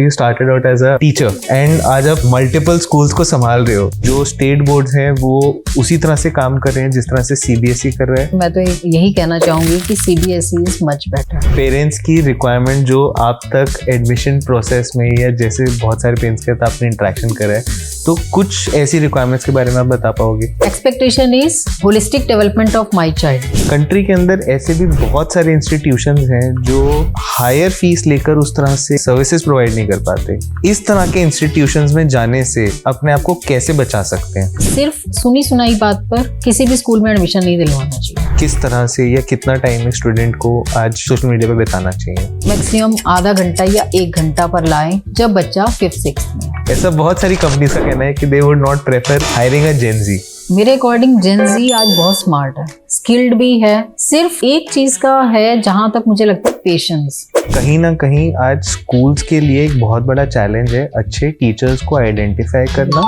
you started out as a teacher and आज आप multiple schools को संभाल रहे हो। जो स्टेट बोर्ड्स हैं वो उसी तरह से काम कर रहे हैं जिस तरह से सीबीएसई कर रहा है। मैं तो यही कहना चाहूंगी कि CBSE is much better. Parents की रिक्वायरमेंट जो आप तक एडमिशन प्रोसेस में या जैसे बहुत सारे पेरेंट्स के साथ आपने इंटरेक्शन करा है, तो कुछ ऐसी रिक्वायरमेंट्स के बारे में आप बता पाओगे? Expectation is holistic development of my child. Country के अंदर ऐसे भी बहुत सारे इंस्टीट्यूशंस हैं जो हायर फीस लेकर उस तरह से सर्विसेज प्रोवाइड नहीं कर पाते। इस तरह के इंस्टीट्यूशंस में जाने से अपने आप को कैसे बचा सकते हैं? सिर्फ सुनी सुनाई बात पर किसी भी स्कूल में एडमिशन नहीं दिलवाना चाहिए। किस तरह से या कितना टाइम एक स्टूडेंट को आज सोशल मीडिया पर बिताना चाहिए? मैक्सिमम आधा घंटा या 1 घंटा पर लाएं जब बच्चा 5th-6th में। ऐसा बहुत सारी कंपनीज का कहना है कि they would not prefer hiring a Gen Z. मेरे अकॉर्डिंग जेन ज़ी आज बहुत स्मार्ट है, स्किल्ड भी है। सिर्फ एक चीज का है जहां तक मुझे लगता है, पेशेंस। कहीं ना कहीं आज स्कूल्स के लिए एक बहुत बड़ा चैलेंज है अच्छे टीचर्स को आइडेंटिफाई करना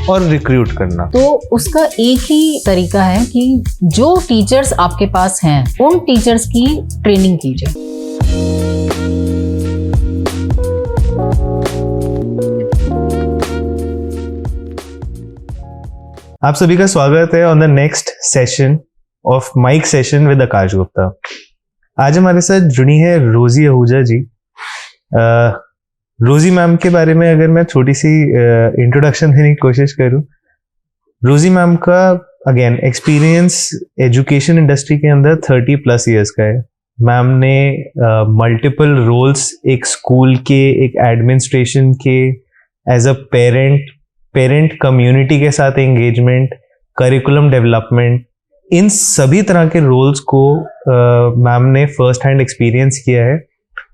और रिक्रूट करना। तो उसका एक ही तरीका है कि जो टीचर्स आपके पास हैं उन टीचर्स की ट्रेनिंग कीजिए। आप सभी का स्वागत है on the next session of mic session with Akash Gupta. आज हमारे साथ जुड़ी है रोजी आहूजा जी। रोजी मैम के बारे में अगर मैं छोटी सी इंट्रोडक्शन देने की कोशिश करूं, रोजी मैम का अगेन एक्सपीरियंस एजुकेशन इंडस्ट्री के अंदर 30+ ईयर्स का है। मैम ने मल्टीपल रोल्स एक स्कूल के, एक एडमिनिस्ट्रेशन के, एज अ पेरेंट कम्युनिटी के साथ एंगेजमेंट, करिकुलम डेवलपमेंट, इन सभी तरह के रोल्स को मैम ने फर्स्ट हैंड एक्सपीरियंस किया है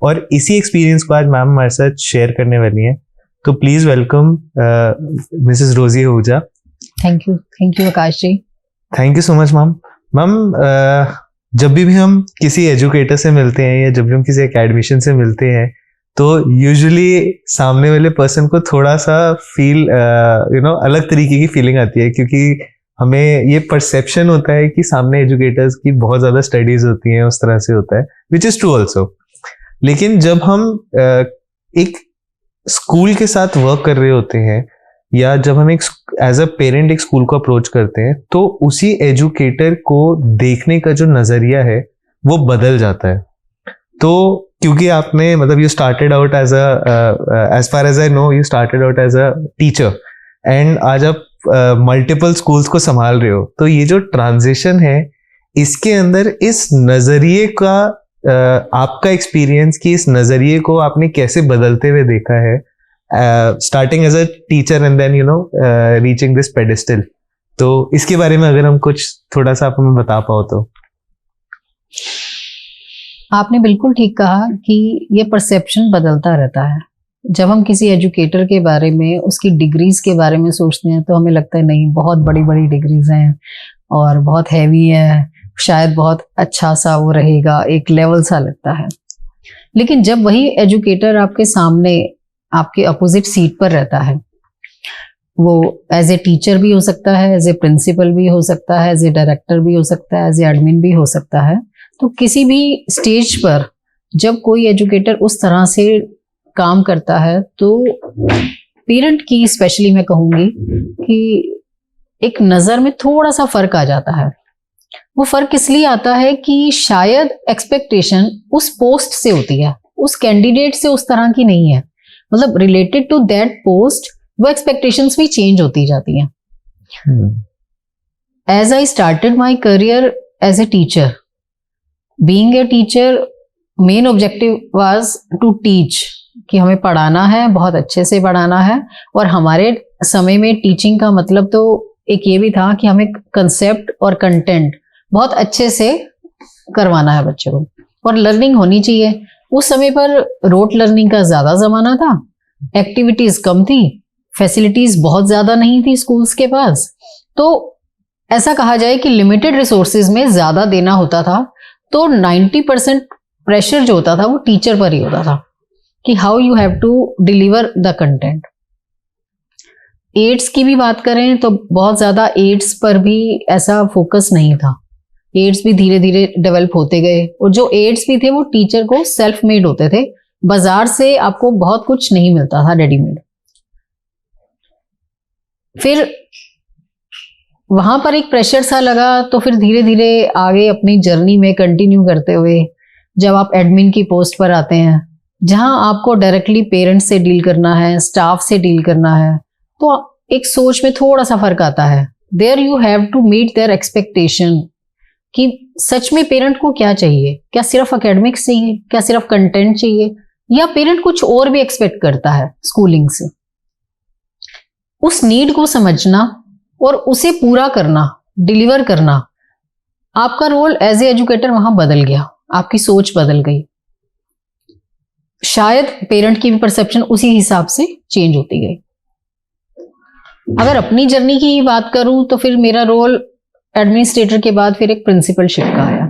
और इसी एक्सपीरियंस को आज मैम हमारे साथ शेयर करने वाली हैं। तो please welcome Mrs Rosy Ahuja. Thank you Akash ji. Thank you so much ma'am. Ma'am जब भी हम किसी एजुकेटर से मिलते हैं या जब भी हम किसी एकेडमिशियन से मिलते हैं तो यूजुअली सामने वाले पर्सन को थोड़ा सा फील अलग तरीके की फीलिंग आती है, क्योंकि हमें ये परसेप्शन होता है कि सामने एजुकेटर्स की बहुत ज़्यादा स्टडीज होती हैं, उस तरह से होता है, विच इज़ ट्रू ऑल्सो। लेकिन जब हम एक स्कूल के साथ वर्क कर रहे होते हैं या जब हम एक एज अ पेरेंट एक स्कूल को अप्रोच करते हैं तो उसी एजुकेटर को देखने का जो नज़रिया है वो बदल जाता है। तो क्योंकि आपने मतलब you started out as far as I know you started out as a teacher and आज आप मल्टीपल स्कूल्स को संभाल रहे हो, तो ये जो ट्रांजिशन है इसके अंदर इस नजरिए का आपका एक्सपीरियंस कि इस नजरिए को आपने कैसे बदलते हुए देखा है, starting as a teacher and then reaching this pedestal. तो इसके बारे में अगर हम कुछ थोड़ा सा आप हमें बता पाओ तो। आपने बिल्कुल ठीक कहा कि ये परसेप्शन बदलता रहता है। जब हम किसी एजुकेटर के बारे में, उसकी डिग्रीज के बारे में सोचते हैं तो हमें लगता है नहीं, बहुत बड़ी बड़ी डिग्रीज हैं और बहुत हैवी है, शायद बहुत अच्छा सा वो रहेगा, एक लेवल सा लगता है। लेकिन जब वही एजुकेटर आपके सामने, आपके अपोजिट सीट पर रहता है, वो एज ए टीचर भी हो सकता है, एज ए प्रिंसिपल भी हो सकता है, एज ए डायरेक्टर भी हो सकता है, एज ए एडमिन भी हो सकता है, तो किसी भी स्टेज पर जब कोई एजुकेटर उस तरह से काम करता है तो पेरेंट की स्पेशली मैं कहूँगी कि एक नज़र में थोड़ा सा फर्क आ जाता है। वो फर्क इसलिए आता है कि शायद एक्सपेक्टेशन उस पोस्ट से होती है, उस कैंडिडेट से उस तरह की नहीं है। मतलब रिलेटेड टू दैट पोस्ट वो एक्सपेक्टेशंस भी चेंज होती जाती हैं। As I started my career as a teacher, being a teacher, main objective was to teach, कि हमें पढ़ाना है, बहुत अच्छे से पढ़ाना है। और हमारे समय में टीचिंग का मतलब तो एक ये भी था कि हमें कंसेप्ट और कंटेंट बहुत अच्छे से करवाना है बच्चों को, और लर्निंग होनी चाहिए। उस समय पर रोट लर्निंग का ज़्यादा ज़माना था, एक्टिविटीज़ कम थी, फैसिलिटीज़ बहुत ज़्यादा नहीं थी स्कूल्स के पास। तो ऐसा कहा जाए कि लिमिटेड रिसोर्सेज में ज़्यादा देना होता था, तो 90% प्रेशर जो होता था वो टीचर पर ही होता था कि how you have to deliver the content. Aids की भी बात करें तो बहुत ज़्यादा एड्स पर भी ऐसा फोकस नहीं था। एड्स भी धीरे धीरे डेवलप होते गए, और जो एड्स भी थे वो टीचर को सेल्फ मेड होते थे, बाजार से आपको बहुत कुछ नहीं मिलता था रेडीमेड। फिर वहां पर एक प्रेशर सा लगा, तो फिर धीरे धीरे आगे अपनी जर्नी में कंटिन्यू करते हुए जब आप एडमिन की पोस्ट पर आते हैं, जहां आपको डायरेक्टली पेरेंट्स से डील करना है, स्टाफ से डील करना है, तो एक सोच में थोड़ा सा फर्क आता है। There you have to meet their expectation कि सच में पेरेंट को क्या चाहिए, क्या सिर्फ एकेडमिक्स चाहिए, क्या सिर्फ कंटेंट चाहिए, या पेरेंट कुछ और भी एक्सपेक्ट करता है स्कूलिंग से। उस नीड को समझना और उसे पूरा करना, डिलीवर करना, आपका रोल एज ए एजुकेटर वहां बदल गया, आपकी सोच बदल गई। शायद पेरेंट की भी परसेप्शन उसी हिसाब से चेंज होती गई। अगर अपनी जर्नी की बात करूं तो फिर मेरा रोल एडमिनिस्ट्रेटर के बाद फिर एक प्रिंसिपलशिप का आया।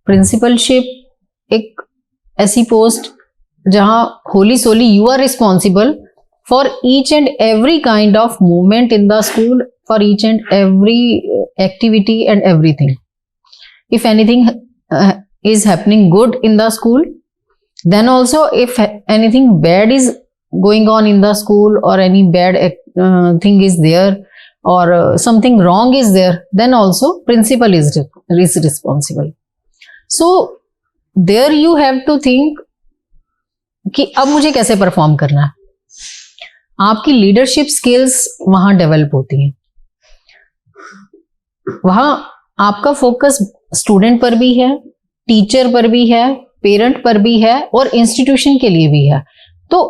प्रिंसिपलशिप एक ऐसी पोस्ट जहां wholly solely you are responsible for each and every kind of movement in the school, for each and every activity and everything. If anything is happening good in the school, then also if anything bad is going on in the school, or any bad thing is there, or something wrong is there, then also principal is responsible. So there you have to think कि अब मुझे कैसे perform करना है। आपकी leadership skills वहां develop होती हैं। वहां आपका फोकस स्टूडेंट पर भी है, टीचर पर भी है, पेरेंट पर भी है, और इंस्टीट्यूशन के लिए भी है। तो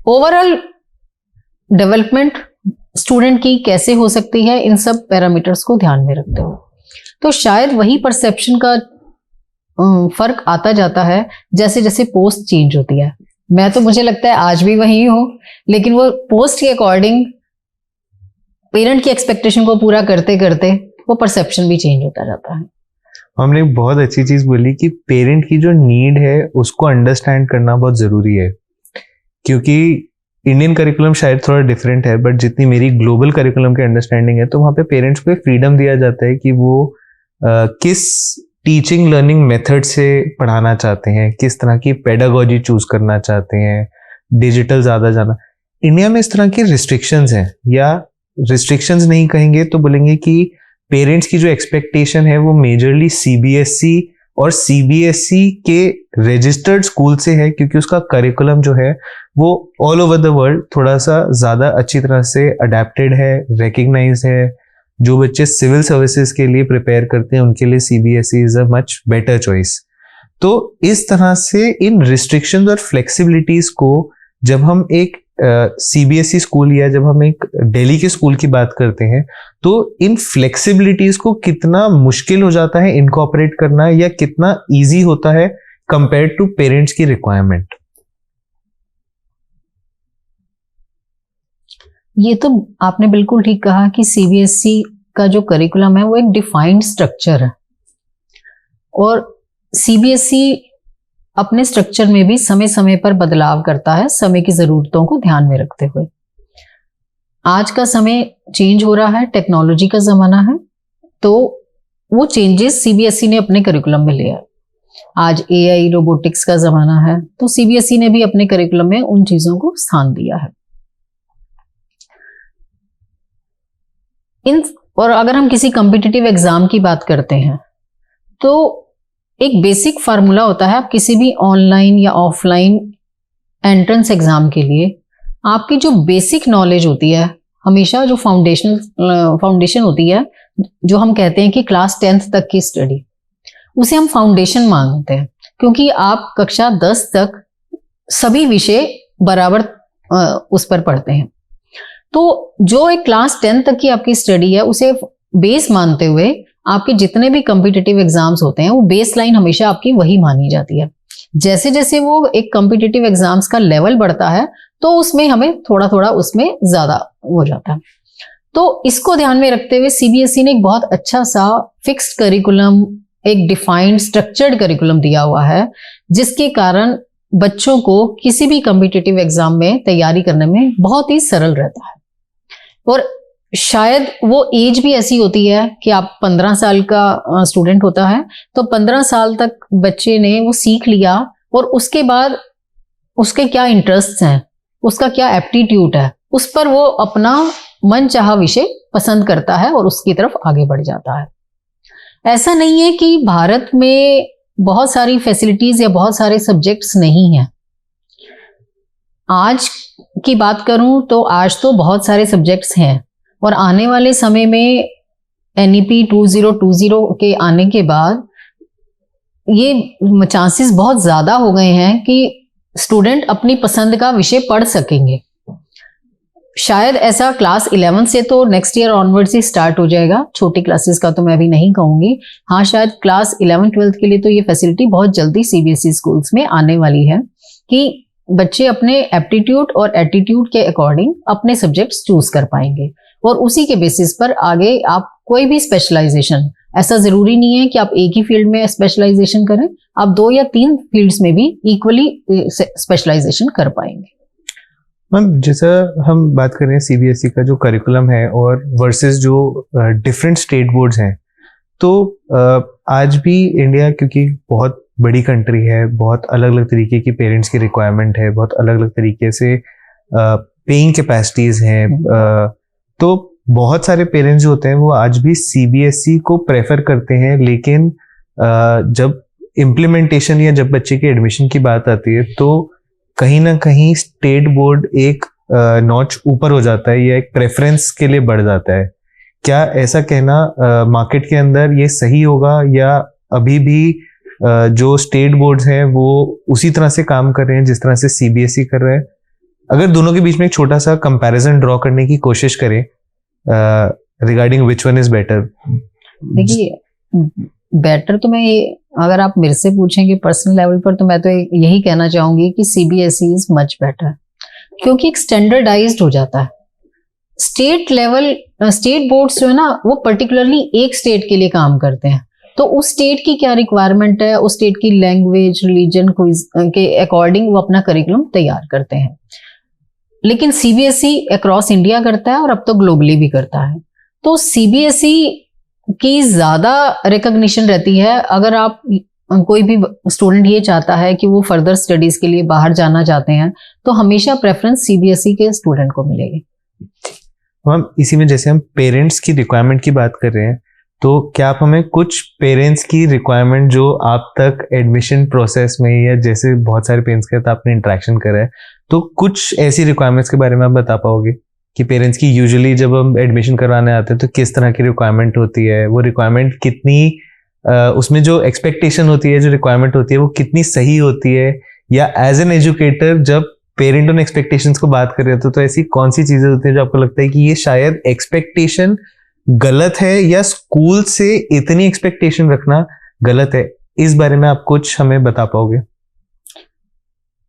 ओवरऑल डेवलपमेंट स्टूडेंट की कैसे हो सकती है, इन सब पैरामीटर्स को ध्यान में रखते हुए। तो शायद वही परसेप्शन का फर्क आता जाता है जैसे जैसे पोस्ट चेंज होती है। मैं तो मुझे लगता है आज भी वही हूं, लेकिन वो पोस्ट के अकॉर्डिंग पेरेंट की एक्सपेक्टेशन को पूरा करते करते वो परसेप्शन भी चेंज होता जाता है। हमने बहुत अच्छी चीज बोली कि पेरेंट की जो नीड है उसको अंडरस्टैंड करना बहुत जरूरी है, क्योंकि इंडियन करिकुलम शायद थोड़ा डिफरेंट है, बट जितनी मेरी ग्लोबल करिकुलम की अंडरस्टैंडिंग है तो वहाँ पे पेरेंट्स को फ्रीडम दिया जाता है कि वो किस टीचिंग लर्निंग मेथड से पढ़ाना चाहते हैं, किस तरह की पेडागोजी चूज करना चाहते हैं, डिजिटल ज्यादा जाना। इंडिया में इस तरह की रिस्ट्रिक्शंस हैं, या रिस्ट्रिक्शंस नहीं कहेंगे तो बोलेंगे कि पेरेंट्स की जो एक्सपेक्टेशन है वो मेजरली सीबीएसई और सीबीएसई के रजिस्टर्ड स्कूल से है, क्योंकि उसका करिकुलम जो है वो ऑल ओवर द वर्ल्ड थोड़ा सा ज्यादा अच्छी तरह से अडेप्टेड है, रिकग्नाइज है। जो बच्चे सिविल सर्विसेज के लिए प्रिपेयर करते हैं उनके लिए CBSE is a much better choice. तो इस तरह से इन रिस्ट्रिक्शंस और फ्लेक्सिबिलिटीज को जब हम एक सीबीएसई स्कूल या जब हम एक दिल्ली के स्कूल की बात करते हैं, तो इन फ्लेक्सिबिलिटीज को कितना मुश्किल हो जाता है इनकॉर्पोरेट करना, या कितना इजी होता है कंपेयर टू पेरेंट्स की रिक्वायरमेंट। ये तो आपने बिल्कुल ठीक कहा कि सीबीएसई का जो करिकुलम है वो एक डिफाइंड स्ट्रक्चर है, और सीबीएसई अपने स्ट्रक्चर में भी समय समय पर बदलाव करता है, समय की जरूरतों को ध्यान में रखते हुए। आज का समय चेंज हो रहा है, टेक्नोलॉजी का जमाना है, तो वो चेंजेस सीबीएसई ने अपने करिकुलम में लिया। आज एआई रोबोटिक्स का जमाना है, तो सीबीएसई ने भी अपने करिकुलम में उन चीजों को स्थान दिया है। और अगर हम किसी कॉम्पिटिटिव एग्जाम की बात करते हैं तो एक बेसिक फार्मूला होता है, आप किसी भी ऑनलाइन या ऑफलाइन एंट्रेंस एग्जाम के लिए आपकी जो बेसिक नॉलेज होती है, हमेशा जो फाउंडेशन होती है, जो हम कहते हैं कि क्लास 10th तक की स्टडी, उसे हम फाउंडेशन मानते हैं, क्योंकि आप कक्षा 10 तक सभी विषय बराबर उस पर पढ़ते हैं। तो जो एक क्लास 10 तक की आपकी स्टडी है उसे बेस मानते हुए आपके जितने भी कॉम्पिटिटिव एग्जाम्स होते हैं वो बेस लाइन हमेशा आपकी वही मानी जाती है। जैसे जैसे वो एक कॉम्पिटिटिव एग्जाम्स का लेवल बढ़ता है तो उसमें हमें थोड़ा थोड़ा उसमें ज्यादा हो जाता है। तो इसको ध्यान में रखते हुए सीबीएसई ने एक बहुत अच्छा सा फिक्स्ड करिकुलम, एक डिफाइंड स्ट्रक्चर्ड करिकुलम दिया हुआ है, जिसके कारण बच्चों को किसी भी कॉम्पिटिटिव एग्जाम में तैयारी करने में बहुत ही सरल रहता है। और शायद वो एज भी ऐसी होती है कि आप 15 साल का स्टूडेंट होता है तो 15 साल तक बच्चे ने वो सीख लिया और उसके बाद उसके क्या इंटरेस्ट हैं, उसका क्या एप्टीट्यूड है, उस पर वो अपना मनचाहा विषय पसंद करता है और उसकी तरफ आगे बढ़ जाता है। ऐसा नहीं है कि भारत में बहुत सारी फैसिलिटीज या बहुत सारे सब्जेक्ट्स नहीं हैं। आज की बात करूं तो आज तो बहुत सारे सब्जेक्ट्स हैं, और आने वाले समय में NEP 2020 के आने के बाद ये चांसेस बहुत ज़्यादा हो गए हैं कि स्टूडेंट अपनी पसंद का विषय पढ़ सकेंगे। शायद ऐसा क्लास 11 से तो नेक्स्ट ईयर ऑनवर्ड से स्टार्ट हो जाएगा, छोटी क्लासेस का तो मैं अभी नहीं कहूँगी। हाँ, शायद क्लास 11-12 के लिए तो ये फैसिलिटी बहुत जल्दी CBSE स्कूल्स में आने वाली है कि बच्चे अपने एप्टीट्यूड और एटीट्यूड के अकॉर्डिंग अपने सब्जेक्ट्स चूज कर पाएंगे, और उसी के बेसिस पर आगे आप कोई भी स्पेशलाइजेशन, ऐसा जरूरी नहीं है कि आप एक ही फील्ड में स्पेशलाइजेशन करें, आप 2 या 3 फील्ड्स में भी इक्वली स्पेशलाइजेशन कर पाएंगे। मैम, जैसा हम बात कर रहे हैं CBSE का जो करिकुलम है और वर्सेस जो डिफरेंट स्टेट बोर्ड्स हैं, तो आज भी इंडिया क्योंकि बहुत बड़ी कंट्री है, बहुत अलग अलग तरीके की पेरेंट्स की रिक्वायरमेंट है, बहुत अलग अलग तरीके से पेइंग कैपेसिटीज हैं, तो बहुत सारे पेरेंट्स जो होते हैं वो आज भी CBSE को प्रेफर करते हैं। लेकिन जब इम्प्लीमेंटेशन या जब बच्चे के एडमिशन की बात आती है तो कहीं ना कहीं स्टेट बोर्ड एक नॉच ऊपर हो जाता है या एक प्रेफरेंस के लिए बढ़ जाता है। क्या ऐसा कहना मार्केट के अंदर ये सही होगा, या अभी भी जो स्टेट बोर्ड्स हैं वो उसी तरह से काम कर रहे हैं जिस तरह से CBSE कर रहा है? अगर दोनों के बीच में एक छोटा सा कंपैरिजन ड्रॉ करने की कोशिश करें regarding which one is better. देखिए, बेटर तो मैं अगर आप मेरे से पूछेंगे पर्सनल लेवल पर तो मैं तो यही कहना चाहूंगी कि CBSE इज मच बेटर, क्योंकि एक स्टैंडर्डाइज्ड हो जाता है। स्टेट लेवल स्टेट बोर्ड्स जो है ना वो पर्टिकुलरली एक स्टेट के लिए काम करते हैं, तो उस स्टेट की क्या रिक्वायरमेंट है, उस स्टेट की लैंग्वेज, रिलीजन के अकॉर्डिंग वो अपना करिकुलम तैयार करते हैं। लेकिन CBSE अक्रॉस इंडिया करता है और अब तो ग्लोबली भी करता है, तो CBSE की ज्यादा रिकॉग्निशन रहती है। अगर आप कोई भी स्टूडेंट ये चाहता है कि वो फर्दर स्टडीज के लिए बाहर जाना चाहते हैं तो हमेशा प्रेफरेंस CBSE के स्टूडेंट को मिलेगी। मैम, इसी में जैसे हम पेरेंट्स की रिक्वायरमेंट की बात कर रहे हैं, तो क्या आप हमें कुछ पेरेंट्स की रिक्वायरमेंट जो आप तक एडमिशन प्रोसेस में या जैसे बहुत सारे पेरेंट्स के साथ आपने इंटरेक्शन करा है, तो कुछ ऐसी रिक्वायरमेंट्स के बारे में आप बता पाओगे कि पेरेंट्स की यूजुअली जब हम एडमिशन करवाने आते हैं तो किस तरह की रिक्वायरमेंट होती है, वो रिक्वायरमेंट कितनी उसमें जो एक्सपेक्टेशन होती है, जो रिक्वायरमेंट होती है वो कितनी सही होती है, या एज एन एजुकेटर जब पेरेंट उन एक्सपेक्टेशंस को बात कर रहे होते तो ऐसी कौन सी चीजें होती है जो आपको लगता है कि ये शायद एक्सपेक्टेशन गलत है या स्कूल से इतनी एक्सपेक्टेशन रखना गलत है? इस बारे में आप कुछ हमें बता पाओगे?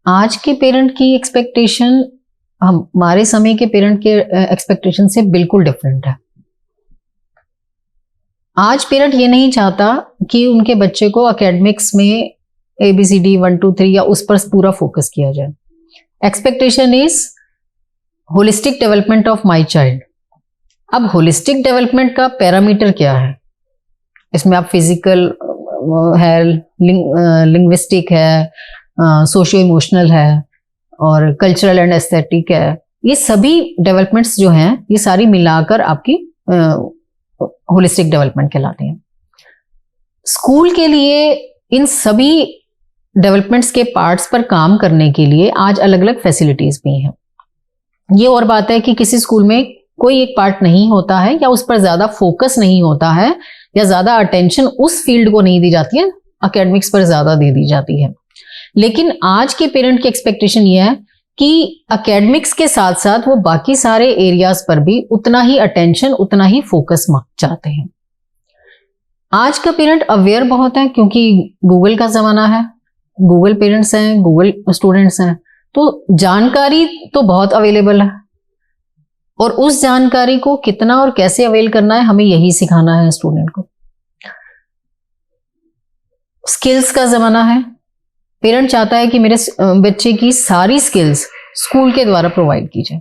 आज के पेरेंट की एक्सपेक्टेशन हमारे समय के पेरेंट के एक्सपेक्टेशन से बिल्कुल डिफरेंट है। आज पेरेंट ये नहीं चाहता कि उनके बच्चे को एकेडमिक्स में ABCD 1 2 3 या उस पर पूरा फोकस किया जाए। Expectation is holistic development of my child. अब होलिस्टिक डेवलपमेंट का पैरामीटर क्या है? इसमें आप फिजिकल है, लिंग्विस्टिक है, सोशियो इमोशनल है और कल्चरल एंड एस्थेटिक है। ये सभी डेवलपमेंट्स जो हैं ये सारी मिलाकर आपकी होलिस्टिक डेवलपमेंट कहलाते हैं। स्कूल के लिए इन सभी डेवलपमेंट्स के पार्ट्स पर काम करने के लिए आज अलग अलग फैसिलिटीज भी हैं। ये और बात है कि किसी स्कूल में कोई एक पार्ट नहीं होता है या उस पर ज्यादा फोकस नहीं होता है या ज्यादा अटेंशन उस फील्ड को नहीं दी जाती है, एकेडमिक्स पर ज्यादा दे दी जाती है। लेकिन आज के पेरेंट की एक्सपेक्टेशन ये है कि एकेडमिक्स के साथ साथ वो बाकी सारे एरियाज पर भी उतना ही अटेंशन, उतना ही फोकस चाहते हैं। आज का पेरेंट अवेयर बहुत है क्योंकि गूगल का जमाना है, गूगल पेरेंट्स हैं, गूगल स्टूडेंट्स हैं, तो जानकारी तो बहुत अवेलेबल है और उस जानकारी को कितना और कैसे अवेल करना है हमें यही सिखाना है स्टूडेंट को। स्किल्स का जमाना है, पेरेंट चाहता है कि मेरे बच्चे की सारी स्किल्स स्कूल के द्वारा प्रोवाइड की जाए।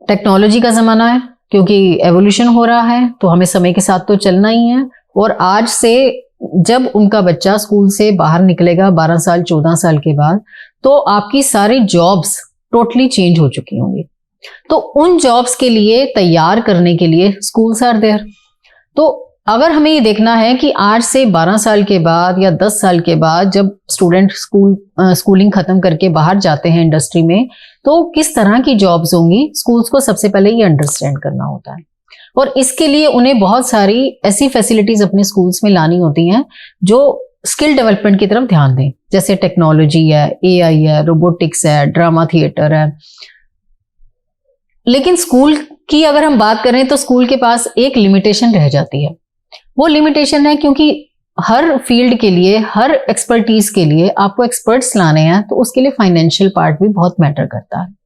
टेक्नोलॉजी का जमाना है क्योंकि एवोल्यूशन हो रहा है तो हमें समय के साथ तो चलना ही है और आज से जब उनका बच्चा स्कूल से बाहर निकलेगा 12 साल 14 साल के बाद, तो आपकी सारी जॉब्स टोटली चेंज हो चुकी होंगी। तो उन जॉब्स के लिए तैयार करने के लिए स्कूल्स आर देयर। तो अगर हमें ये देखना है कि आज से 12 साल के बाद या 10 साल के बाद जब स्टूडेंट स्कूलिंग खत्म करके बाहर जाते हैं इंडस्ट्री में, तो किस तरह की जॉब्स होंगी, स्कूल्स को सबसे पहले ये अंडरस्टैंड करना होता है। और इसके लिए उन्हें बहुत सारी ऐसी फैसिलिटीज अपने स्कूल्स में लानी होती हैं जो स्किल डेवलपमेंट की तरफ ध्यान दें, जैसे टेक्नोलॉजी है, एआई है, रोबोटिक्स है, ड्रामा थिएटर है। लेकिन स्कूल की अगर हम बात करें तो स्कूल के पास एक लिमिटेशन रह जाती है। वो लिमिटेशन है क्योंकि हर फील्ड के लिए, हर एक्सपर्टीज के लिए आपको एक्सपर्ट्स लाने हैं, तो उसके लिए फाइनेंशियल पार्ट भी बहुत मैटर करता है।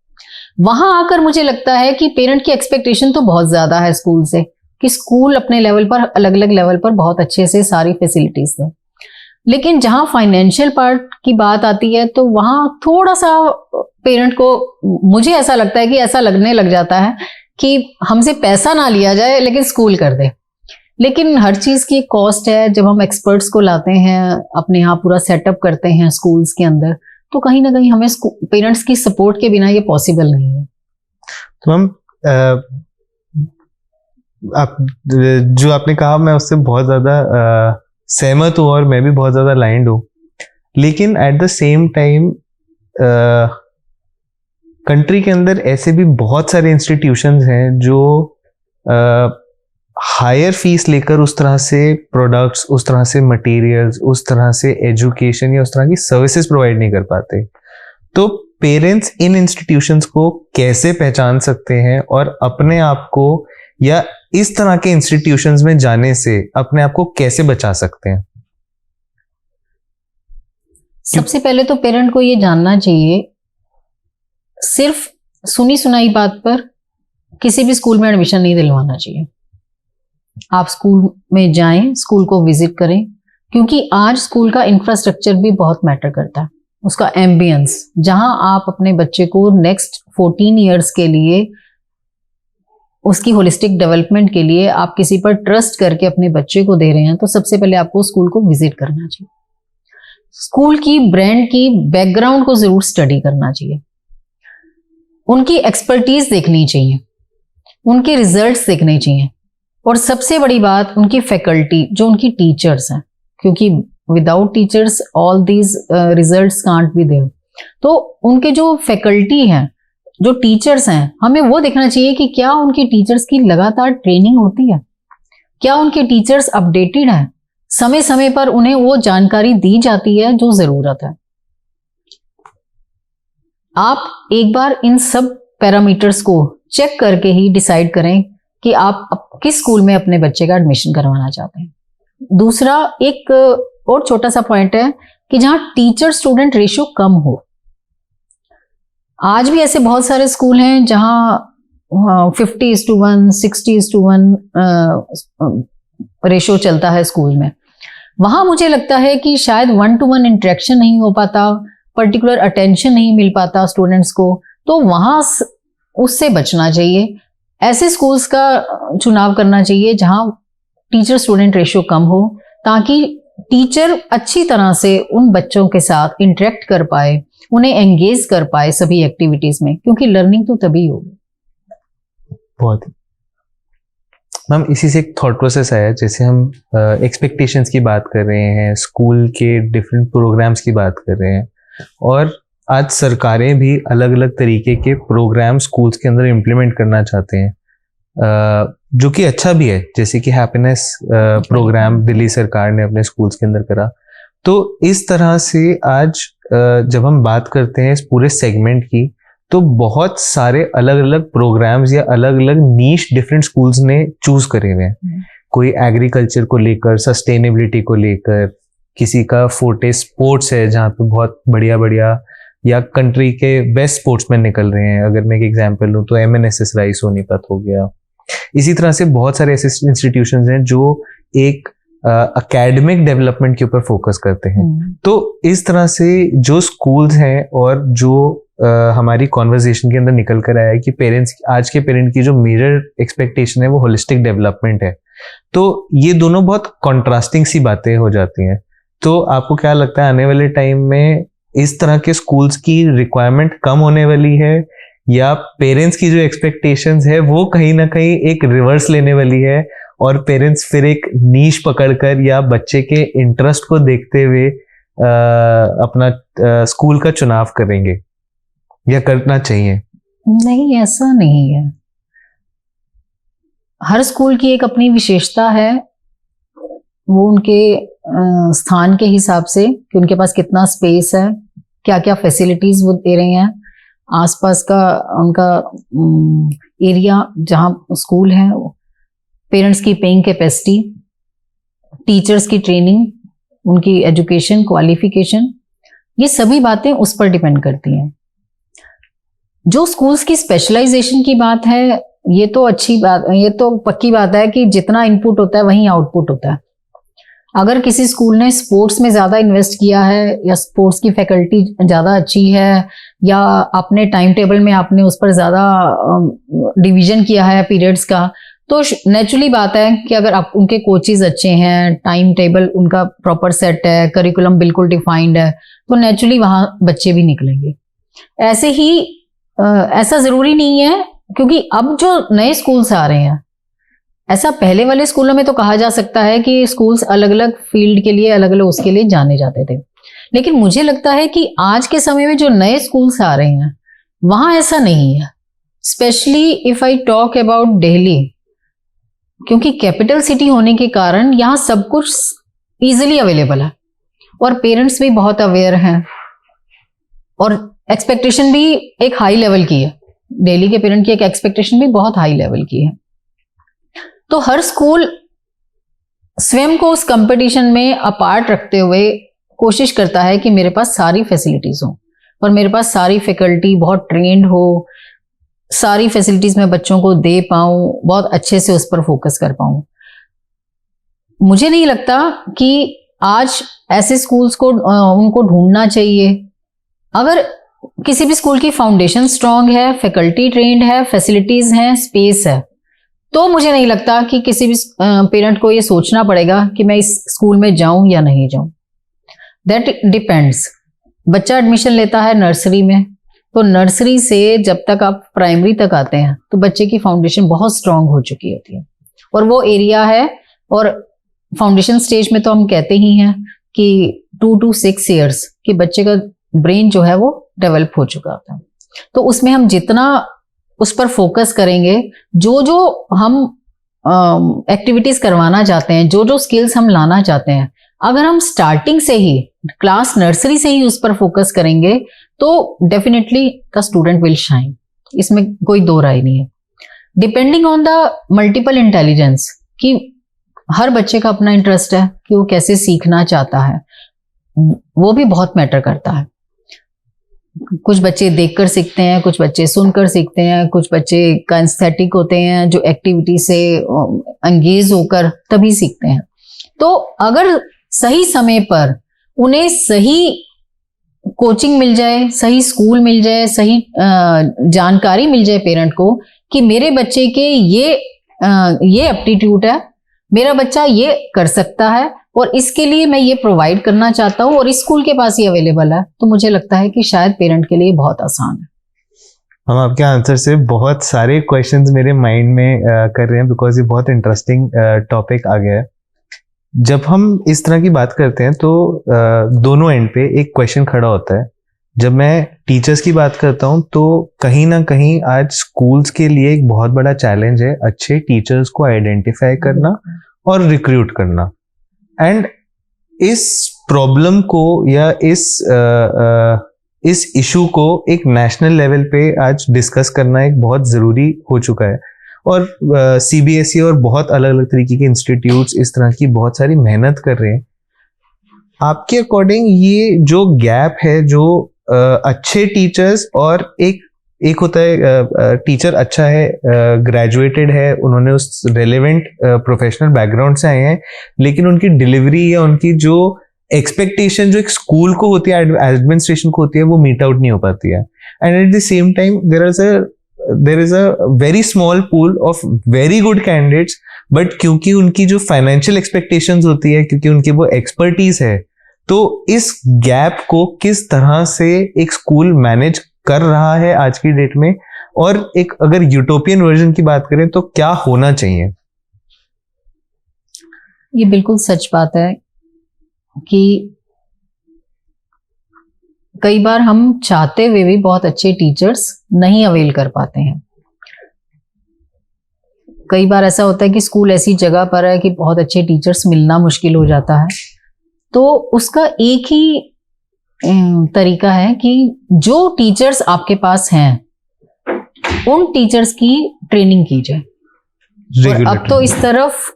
वहां आकर मुझे लगता है कि पेरेंट की एक्सपेक्टेशन तो बहुत ज्यादा है स्कूल से, कि स्कूल अपने लेवल पर, अलग अलग लेवल पर बहुत अच्छे से सारी फैसिलिटीज दें। लेकिन जहां फाइनेंशियल पार्ट की बात आती है तो वहां थोड़ा सा पेरेंट को, मुझे ऐसा लगता है कि ऐसा लगने लग जाता है कि हमसे पैसा ना लिया जाए लेकिन स्कूल कर दे। लेकिन हर चीज की कॉस्ट है। जब हम एक्सपर्ट्स को लाते हैं, अपने यहाँ पूरा सेटअप करते हैं स्कूल्स के अंदर, तो कहीं ना कहीं हमें पेरेंट्स की सपोर्ट के बिना ये पॉसिबल नहीं है। तो मैम आप जो आपने कहा, मैं उससे बहुत ज्यादा सहमत हूँ और मैं भी बहुत ज्यादा अलाइंड हूँ। लेकिन eight the same time country के अंदर ऐसे भी बहुत सारे इंस्टीट्यूशंस हैं जो हायर फीस लेकर उस तरह से प्रोडक्ट्स, उस तरह से मटेरियल्स, उस तरह से एजुकेशन या उस तरह की सर्विसेज प्रोवाइड नहीं कर पाते। तो पेरेंट्स इन इंस्टीट्यूशंस को कैसे पहचान सकते हैं और अपने आप को या इस तरह के इंस्टीट्यूशंस में जाने से अपने आप को कैसे बचा सकते हैं? सबसे पहले तो पेरेंट को ये जानना चाहिए, सिर्फ सुनी सुनाई बात पर किसी भी स्कूल में एडमिशन नहीं दिलवाना चाहिए। आप स्कूल में जाएं, स्कूल को विजिट करें, क्योंकि आज स्कूल का इंफ्रास्ट्रक्चर भी बहुत मैटर करता है। उसका एम्बियंस, जहां आप अपने बच्चे को नेक्स्ट 14 ईयर्स के लिए, उसकी होलिस्टिक डेवलपमेंट के लिए आप किसी पर ट्रस्ट करके अपने बच्चे को दे रहे हैं, तो सबसे पहले आपको स्कूल को विजिट करना चाहिए। स्कूल की ब्रांड की बैकग्राउंड को जरूर स्टडी करना चाहिए, उनकी एक्सपर्टीज देखनी चाहिए, उनके रिजल्ट्स देखने चाहिए, और सबसे बड़ी बात उनकी फैकल्टी, जो उनकी टीचर्स हैं, क्योंकि without teachers all these results can't be there. तो उनके जो फैकल्टी हैं, जो टीचर्स हैं, हमें वो देखना चाहिए कि क्या उनकी टीचर्स की लगातार ट्रेनिंग होती है, क्या उनके टीचर्स अपडेटेड हैं, समय समय पर उन्हें वो जानकारी दी जाती है जो जरूरत है। आप एक बार इन सब पैरामीटर्स को चेक करके ही डिसाइड करें कि आप किस स्कूल में अपने बच्चे का एडमिशन करवाना चाहते हैं। दूसरा, एक और छोटा सा पॉइंट है कि जहां टीचर स्टूडेंट रेशियो कम हो। आज भी ऐसे बहुत सारे स्कूल हैं जहां 50:1, 60:1 रेशियो चलता है स्कूल में। वहां मुझे लगता है कि शायद 1-to-1 इंटरेक्शन नहीं हो पाता, पर्टिकुलर अटेंशन नहीं मिल पाता स्टूडेंट्स को, तो वहां उससे बचना चाहिए। ऐसे स्कूल्स का चुनाव करना चाहिए जहां टीचर स्टूडेंट रेशियो कम हो, ताकि टीचर अच्छी तरह से उन बच्चों के साथ इंटरेक्ट कर पाए, उन्हें एंगेज कर पाए सभी एक्टिविटीज में, क्योंकि लर्निंग तो तभी होगी। बहुत ही मैम, इसी से एक थॉट प्रोसेस आया, जैसे हम एक्सपेक्टेशंस की बात कर रहे हैं, स्कूल के डिफरेंट प्रोग्राम्स की बात कर रहे हैं, और आज सरकारें भी अलग अलग तरीके के प्रोग्राम स्कूल्स के अंदर इम्प्लीमेंट करना चाहते हैं, जो कि अच्छा भी है। जैसे कि हैप्पीनेस प्रोग्राम दिल्ली सरकार ने अपने स्कूल्स के अंदर करा। तो इस तरह से आज जब हम बात करते हैं इस पूरे सेगमेंट की, तो बहुत सारे अलग अलग प्रोग्राम्स या अलग अलग नीश डिफरेंट स्कूल्स ने चूज करे हुए हैं। कोई एग्रीकल्चर को लेकर, सस्टेनेबिलिटी को लेकर, किसी का फोर्टे स्पोर्ट्स है जहाँ पे बहुत बढ़िया बढ़िया या कंट्री के बेस्ट स्पोर्ट्समैन निकल रहे हैं। अगर मैं एक एग्जांपल लूँ तो MNSS राय सोनीपत हो गया। इसी तरह से बहुत सारे ऐसे इंस्टीट्यूशंस हैं जो एक एकेडमिक डेवलपमेंट के ऊपर फोकस करते हैं। तो इस तरह से जो स्कूल्स हैं और जो हमारी कॉन्वर्जेशन के अंदर निकल कर आया है कि पेरेंट्स, आज के पेरेंट की जो मेजर एक्सपेक्टेशन है वो होलिस्टिक डेवलपमेंट है। तो ये दोनों बहुत कॉन्ट्रास्टिंग सी बातें हो जाती हैं। तो आपको क्या लगता है आने वाले टाइम में इस तरह के स्कूल्स की रिक्वायरमेंट कम होने वाली है, या पेरेंट्स की जो एक्सपेक्टेशंस है वो कहीं ना कहीं एक रिवर्स लेने वाली है, और पेरेंट्स फिर एक नीश पकड़कर या बच्चे के इंटरेस्ट को देखते हुए अपना स्कूल का चुनाव करेंगे, या करना चाहिए? नहीं, ऐसा नहीं है। हर स्कूल की एक अपनी विशेषता है, वो उनके स्थान के हिसाब से कि उनके पास कितना स्पेस है, क्या क्या फैसिलिटीज वो दे रहे हैं, आसपास का उनका एरिया जहाँ स्कूल है, पेरेंट्स की पेइंग कैपेसिटी, टीचर्स की ट्रेनिंग, उनकी एजुकेशन क्वालिफिकेशन, ये सभी बातें उस पर डिपेंड करती हैं। जो स्कूल्स की स्पेशलाइजेशन की बात है, ये तो अच्छी बात, ये तो पक्की बात है कि जितना इनपुट होता है वहीं आउटपुट होता है। अगर किसी स्कूल ने स्पोर्ट्स में ज़्यादा इन्वेस्ट किया है, या स्पोर्ट्स की फैकल्टी ज़्यादा अच्छी है, या अपने टाइम टेबल में आपने उस पर ज़्यादा डिवीजन किया है पीरियड्स का, तो नेचुरली बात है कि अगर आप उनके कोचेस अच्छे हैं, टाइम टेबल उनका प्रॉपर सेट है, करिकुलम बिल्कुल डिफाइंड है, तो नेचुरली वहाँ बच्चे भी निकलेंगे। ऐसे ही ऐसा ज़रूरी नहीं है, क्योंकि अब जो नए स्कूल्स आ रहे हैं, ऐसा पहले वाले स्कूलों में तो कहा जा सकता है कि स्कूल्स अलग अलग फील्ड के लिए, अलग अलग उसके लिए जाने जाते थे, लेकिन मुझे लगता है कि आज के समय में जो नए स्कूल्स आ रहे हैं वहां ऐसा नहीं है। Specially if I talk about Delhi, क्योंकि कैपिटल सिटी होने के कारण यहाँ सब कुछ इजीली अवेलेबल है, और पेरेंट्स भी बहुत अवेयर हैं, और एक्सपेक्टेशन भी एक हाई लेवल की है। दिल्ली के पेरेंट की एक एक्सपेक्टेशन भी बहुत हाई लेवल की है। तो हर स्कूल स्वयं को उस कंपटीशन में अपार्ट रखते हुए कोशिश करता है कि मेरे पास सारी फैसिलिटीज हो, और मेरे पास सारी फैकल्टी बहुत ट्रेंड हो, सारी फैसिलिटीज मैं बच्चों को दे पाऊं, बहुत अच्छे से उस पर फोकस कर पाऊं। मुझे नहीं लगता कि आज ऐसे स्कूल्स को उनको ढूंढना चाहिए। अगर किसी भी स्कूल की फाउंडेशन स्ट्रांग है, फैकल्टी ट्रेंड है, फैसिलिटीज हैं, स्पेस है, तो मुझे नहीं लगता कि किसी भी पेरेंट को ये सोचना पड़ेगा कि मैं इस स्कूल में जाऊं या नहीं जाऊं। That depends. बच्चा एडमिशन लेता है नर्सरी में, तो नर्सरी से जब तक आप प्राइमरी तक आते हैं तो बच्चे की फाउंडेशन बहुत स्ट्रांग हो चुकी होती है, और वो एरिया है। और फाउंडेशन स्टेज में तो हम कहते ही हैं कि 2 to 6 years कि बच्चे का ब्रेन जो है वो डेवलप हो चुका होता है। तो उसमें हम जितना उस पर फोकस करेंगे, जो जो हम एक्टिविटीज करवाना चाहते हैं, जो जो स्किल्स हम लाना चाहते हैं, अगर हम स्टार्टिंग से ही क्लास नर्सरी से ही उस पर फोकस करेंगे तो definitely the student will shine. इसमें कोई दो राय नहीं है। Depending on the multiple intelligence, कि हर बच्चे का अपना इंटरेस्ट है कि वो कैसे सीखना चाहता है, वो भी बहुत मैटर करता है। कुछ बच्चे देखकर सीखते हैं, कुछ बच्चे सुनकर सीखते हैं, कुछ बच्चे काइनेस्थेटिक होते हैं जो एक्टिविटी से एंगेज होकर तभी सीखते हैं। तो अगर सही समय पर उन्हें सही कोचिंग मिल जाए, सही स्कूल मिल जाए, सही जानकारी मिल जाए पेरेंट को कि मेरे बच्चे के ये एप्टीट्यूड है, मेरा बच्चा ये कर सकता है और इसके लिए मैं ये प्रोवाइड करना चाहता हूँ और इस स्कूल के पास ये अवेलेबल है, तो मुझे लगता है कि शायद पेरेंट के लिए बहुत आसान है। हम आपके आंसर से बहुत सारे क्वेश्चंस मेरे माइंड में कर रहे हैं, बिकॉज ये बहुत इंटरेस्टिंग टॉपिक आ गया है। जब हम इस तरह की बात करते हैं तो दोनों एंड पे एक क्वेश्चन खड़ा होता है। जब मैं टीचर्स की बात करता हूँ तो कहीं ना कहीं आज स्कूल्स के लिए एक बहुत बड़ा चैलेंज है अच्छे टीचर्स को आइडेंटिफाई करना और रिक्रूट करना। एंड इस प्रॉब्लम को या इस इशू को एक नेशनल लेवल पे आज डिस्कस करना एक बहुत ज़रूरी हो चुका है। और सीबीएसई और बहुत अलग अलग तरीके के इंस्टीट्यूट्स इस तरह की बहुत सारी मेहनत कर रहे हैं। आपके अकॉर्डिंग ये जो गैप है, जो अच्छे टीचर्स और एक होता है टीचर अच्छा है, ग्रेजुएटेड है, उन्होंने उस रेलेवेंट प्रोफेशनल बैकग्राउंड से आए हैं, लेकिन उनकी डिलीवरी या उनकी जो एक्सपेक्टेशन जो एक स्कूल को होती है, एडमिनिस्ट्रेशन को होती है, वो मीट आउट नहीं हो पाती है। And at the same time there is a very small pool of very good candidates but क्योंकि उनकी जो फाइनेंशियल एक्सपेक्टेशंस होती है, क्योंकि उनकी वो एक्सपर्टीज है, तो इस गैप को किस तरह से एक स्कूल मैनेज कर रहा है आज की डेट में, और एक अगर यूटोपियन वर्जन की बात करें तो क्या होना चाहिए? ये बिल्कुल सच बात है कि कई बार हम चाहते हुए भी बहुत अच्छे टीचर्स नहीं अवेल कर पाते हैं। कई बार ऐसा होता है कि स्कूल ऐसी जगह पर है कि बहुत अच्छे टीचर्स मिलना मुश्किल हो जाता है। तो उसका एक ही तरीका है कि जो टीचर्स आपके पास हैं उन टीचर्स की ट्रेनिंग कीजिए। और अब तो इस तरफ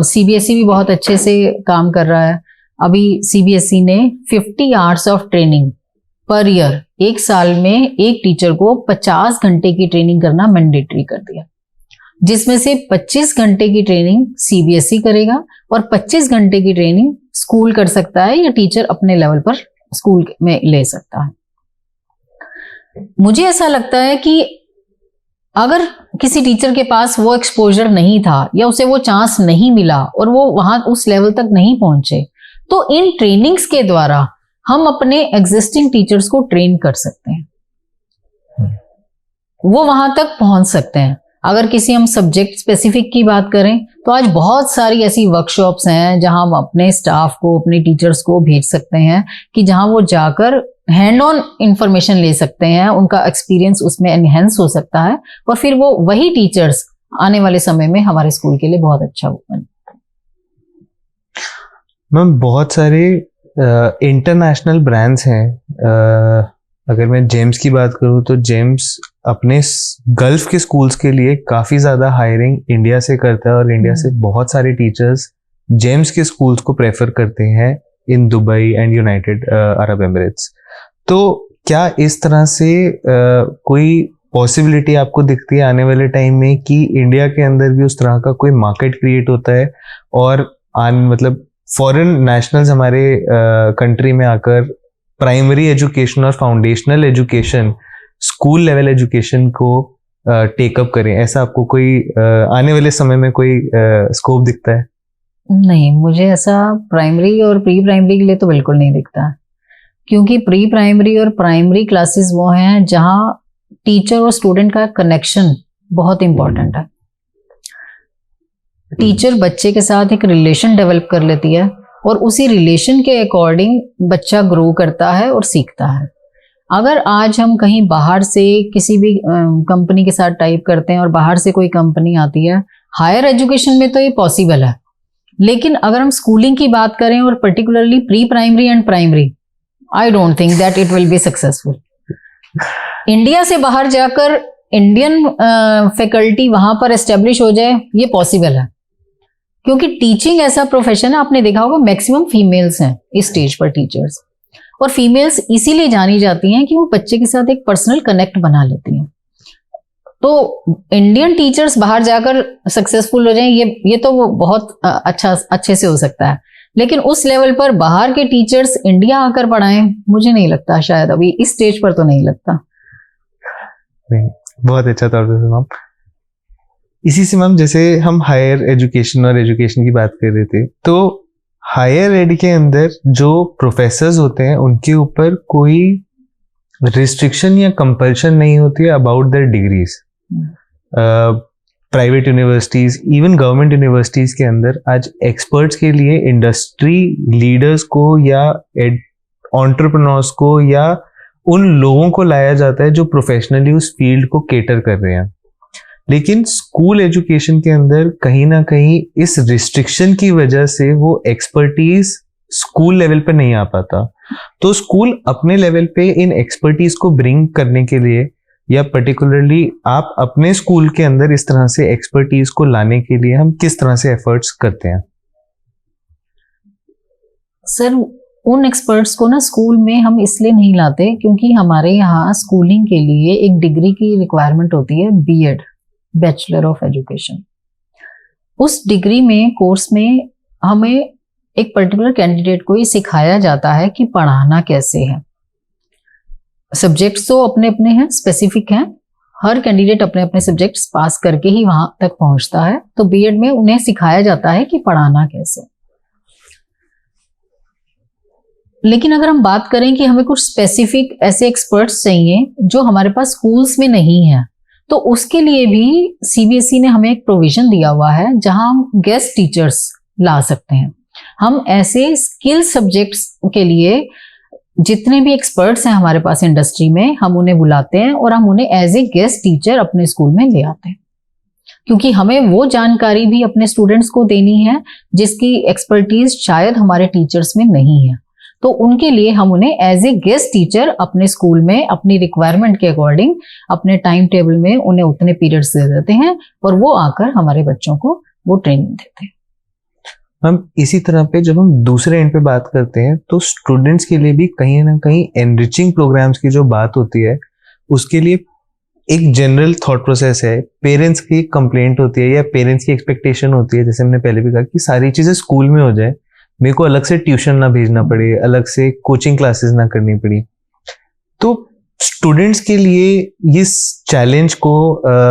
सीबीएसई भी बहुत अच्छे से काम कर रहा है। अभी सीबीएसई ने 50 hours of training per year, एक साल में एक टीचर को 50 घंटे की ट्रेनिंग करना मैंडेटरी कर दिया, जिसमें से 25 घंटे की ट्रेनिंग सीबीएसई करेगा और 25 घंटे की ट्रेनिंग स्कूल कर सकता है या टीचर अपने लेवल पर स्कूल में ले सकता है। मुझे ऐसा लगता है कि अगर किसी टीचर के पास वो एक्सपोजर नहीं था या उसे वो चांस नहीं मिला और वो वहां उस लेवल तक नहीं पहुंचे, तो इन ट्रेनिंग्स के द्वारा हम अपने एग्जिस्टिंग टीचर्स को ट्रेन कर सकते हैं, वो वहां तक पहुंच सकते हैं। अगर किसी हम सब्जेक्ट स्पेसिफिक की बात करें तो आज बहुत सारी ऐसी वर्कशॉप्स हैं जहां हम अपने स्टाफ को, अपने टीचर्स को भेज सकते हैं कि जहां वो जाकर हैंड ऑन इंफॉर्मेशन ले सकते हैं, उनका एक्सपीरियंस उसमें एनहेंस हो सकता है और फिर वो वही टीचर्स आने वाले समय में हमारे स्कूल के लिए बहुत अच्छा बन। मैम, बहुत सारे इंटरनेशनल ब्रांड्स हैं। अगर मैं जेम्स की बात करूं तो जेम्स अपने गल्फ के स्कूल्स के लिए काफ़ी ज़्यादा हायरिंग इंडिया से करता है और इंडिया से बहुत सारे टीचर्स जेम्स के स्कूल्स को प्रेफर करते हैं in Dubai and United Arab Emirates. तो क्या इस तरह से कोई पॉसिबिलिटी आपको दिखती है आने वाले टाइम में कि इंडिया के अंदर भी उस तरह का कोई मार्केट क्रिएट होता है और मतलब फॉरेन नेशनल्स हमारे कंट्री में आकर प्राइमरी एजुकेशन और foundational education, school level education को टेकअप करें? ऐसा आपको कोई आने वाले समय में कोई स्कोप दिखता है? नहीं, मुझे ऐसा प्राइमरी और प्री प्राइमरी के लिए तो बिल्कुल नहीं दिखता, क्योंकि प्री प्राइमरी और प्राइमरी क्लासेस वो हैं जहां टीचर और स्टूडेंट का कनेक्शन बहुत इंपॉर्टेंट है। टीचर बच्चे के साथ एक रिलेशन डेवलप कर लेती है और उसी रिलेशन के अकॉर्डिंग बच्चा ग्रो करता है और सीखता है। अगर आज हम कहीं बाहर से किसी भी कंपनी के साथ टाइप करते हैं और बाहर से कोई कंपनी आती है, हायर एजुकेशन में तो ये पॉसिबल है, लेकिन अगर हम स्कूलिंग की बात करें और particularly pre primary and primary, I don't think that it will be successful. India से बाहर जाकर इंडियन फैकल्टी वहां पर एस्टेब्लिश हो जाए, ये पॉसिबल है, क्योंकि टीचिंग ऐसा प्रोफेशन है, आपने देखा होगा मैक्सिमम फीमेल्स हैं इस स्टेज पर टीचर्स, और फीमेल्स इसीलिए जानी जाती हैं कि वो बच्चे के साथ एक पर्सनल कनेक्ट बना लेती हैं। तो इंडियन टीचर्स बाहर जाकर सक्सेसफुल हो जाएं, ये तो वो बहुत अच्छे से हो सकता है, लेकिन उस लेवल पर बाहर के टीचर्स इंडिया आकर पढ़ाएं, मुझे नहीं लगता, शायद अभी इस स्टेज पर तो नहीं लगता। बहुत अच्छा था मैम। इसी से मैम, जैसे हम हायर एजुकेशन और एजुकेशन की बात कर रहे थे, तो हायर एड के अंदर जो प्रोफेसर्स होते हैं उनके ऊपर कोई रिस्ट्रिक्शन या कंपल्शन नहीं होती है about their degrees. Private universities, even government universities के अंदर आज एक्सपर्ट्स के लिए इंडस्ट्री लीडर्स को या एंटरप्रेन्योर्स को या उन लोगों को लाया जाता है जो प्रोफेशनली उस फील्ड को केटर कर रहे हैं। लेकिन स्कूल एजुकेशन के अंदर कहीं ना कहीं इस रिस्ट्रिक्शन की वजह से वो एक्सपर्टीज स्कूल लेवल पे नहीं आ पाता। तो स्कूल अपने लेवल पे इन एक्सपर्टीज को ब्रिंग करने के लिए, या पर्टिकुलरली आप अपने स्कूल के अंदर इस तरह से एक्सपर्टीज को लाने के लिए हम किस तरह से एफर्ट्स करते हैं? सर, उन एक्सपर्ट्स को ना स्कूल में हम इसलिए नहीं लाते क्योंकि हमारे यहाँ स्कूलिंग के लिए एक डिग्री की रिक्वायरमेंट होती है, बीएड, बैचलर ऑफ एजुकेशन। उस डिग्री में, कोर्स में हमें एक पर्टिकुलर कैंडिडेट को ये सिखाया जाता है कि पढ़ाना कैसे है। सब्जेक्ट्स तो अपने अपने हैं, स्पेसिफिक हैं, हर कैंडिडेट अपने अपने सब्जेक्ट्स पास करके ही वहां तक पहुंचता है। तो बीएड में उन्हें सिखाया जाता है कि पढ़ाना कैसे। लेकिन अगर हम बात करें कि हमें कुछ स्पेसिफिक ऐसे एक्सपर्ट्स चाहिए जो हमारे पास स्कूल्स में नहीं है, तो उसके लिए भी सीबीएसई ने हमें एक प्रोविजन दिया हुआ है जहां हम गेस्ट टीचर्स ला सकते हैं। हम ऐसे स्किल सब्जेक्ट्स के लिए जितने भी एक्सपर्ट्स हैं हमारे पास इंडस्ट्री में, हम उन्हें बुलाते हैं और हम उन्हें एज ए गेस्ट टीचर अपने स्कूल में ले आते हैं, क्योंकि हमें वो जानकारी भी अपने स्टूडेंट्स को देनी है जिसकी एक्सपर्टीज शायद हमारे टीचर्स में नहीं है। तो उनके लिए हम उन्हें एज ए गेस्ट टीचर अपने स्कूल में अपनी रिक्वायरमेंट के अकॉर्डिंग अपने टाइम टेबल में उन्हें उतने पीरियड्स दे देते हैं और वो आकर हमारे बच्चों को वो ट्रेनिंग देते हैं। हम इसी तरह पे जब हम दूसरे एंड पे बात करते हैं तो स्टूडेंट्स के लिए भी कहीं ना कहीं एनरिचिंग प्रोग्राम्स की जो बात होती है उसके लिए एक जनरल थॉट प्रोसेस है। पेरेंट्स की कंप्लेंट होती है या पेरेंट्स की एक्सपेक्टेशन होती है, जैसे हमने पहले भी कहा, कि सारी चीजें स्कूल में हो जाए, मेरे को अलग से ट्यूशन ना भेजना पड़े, अलग से कोचिंग क्लासेस ना करनी पड़ी। तो स्टूडेंट्स के लिए इस चैलेंज को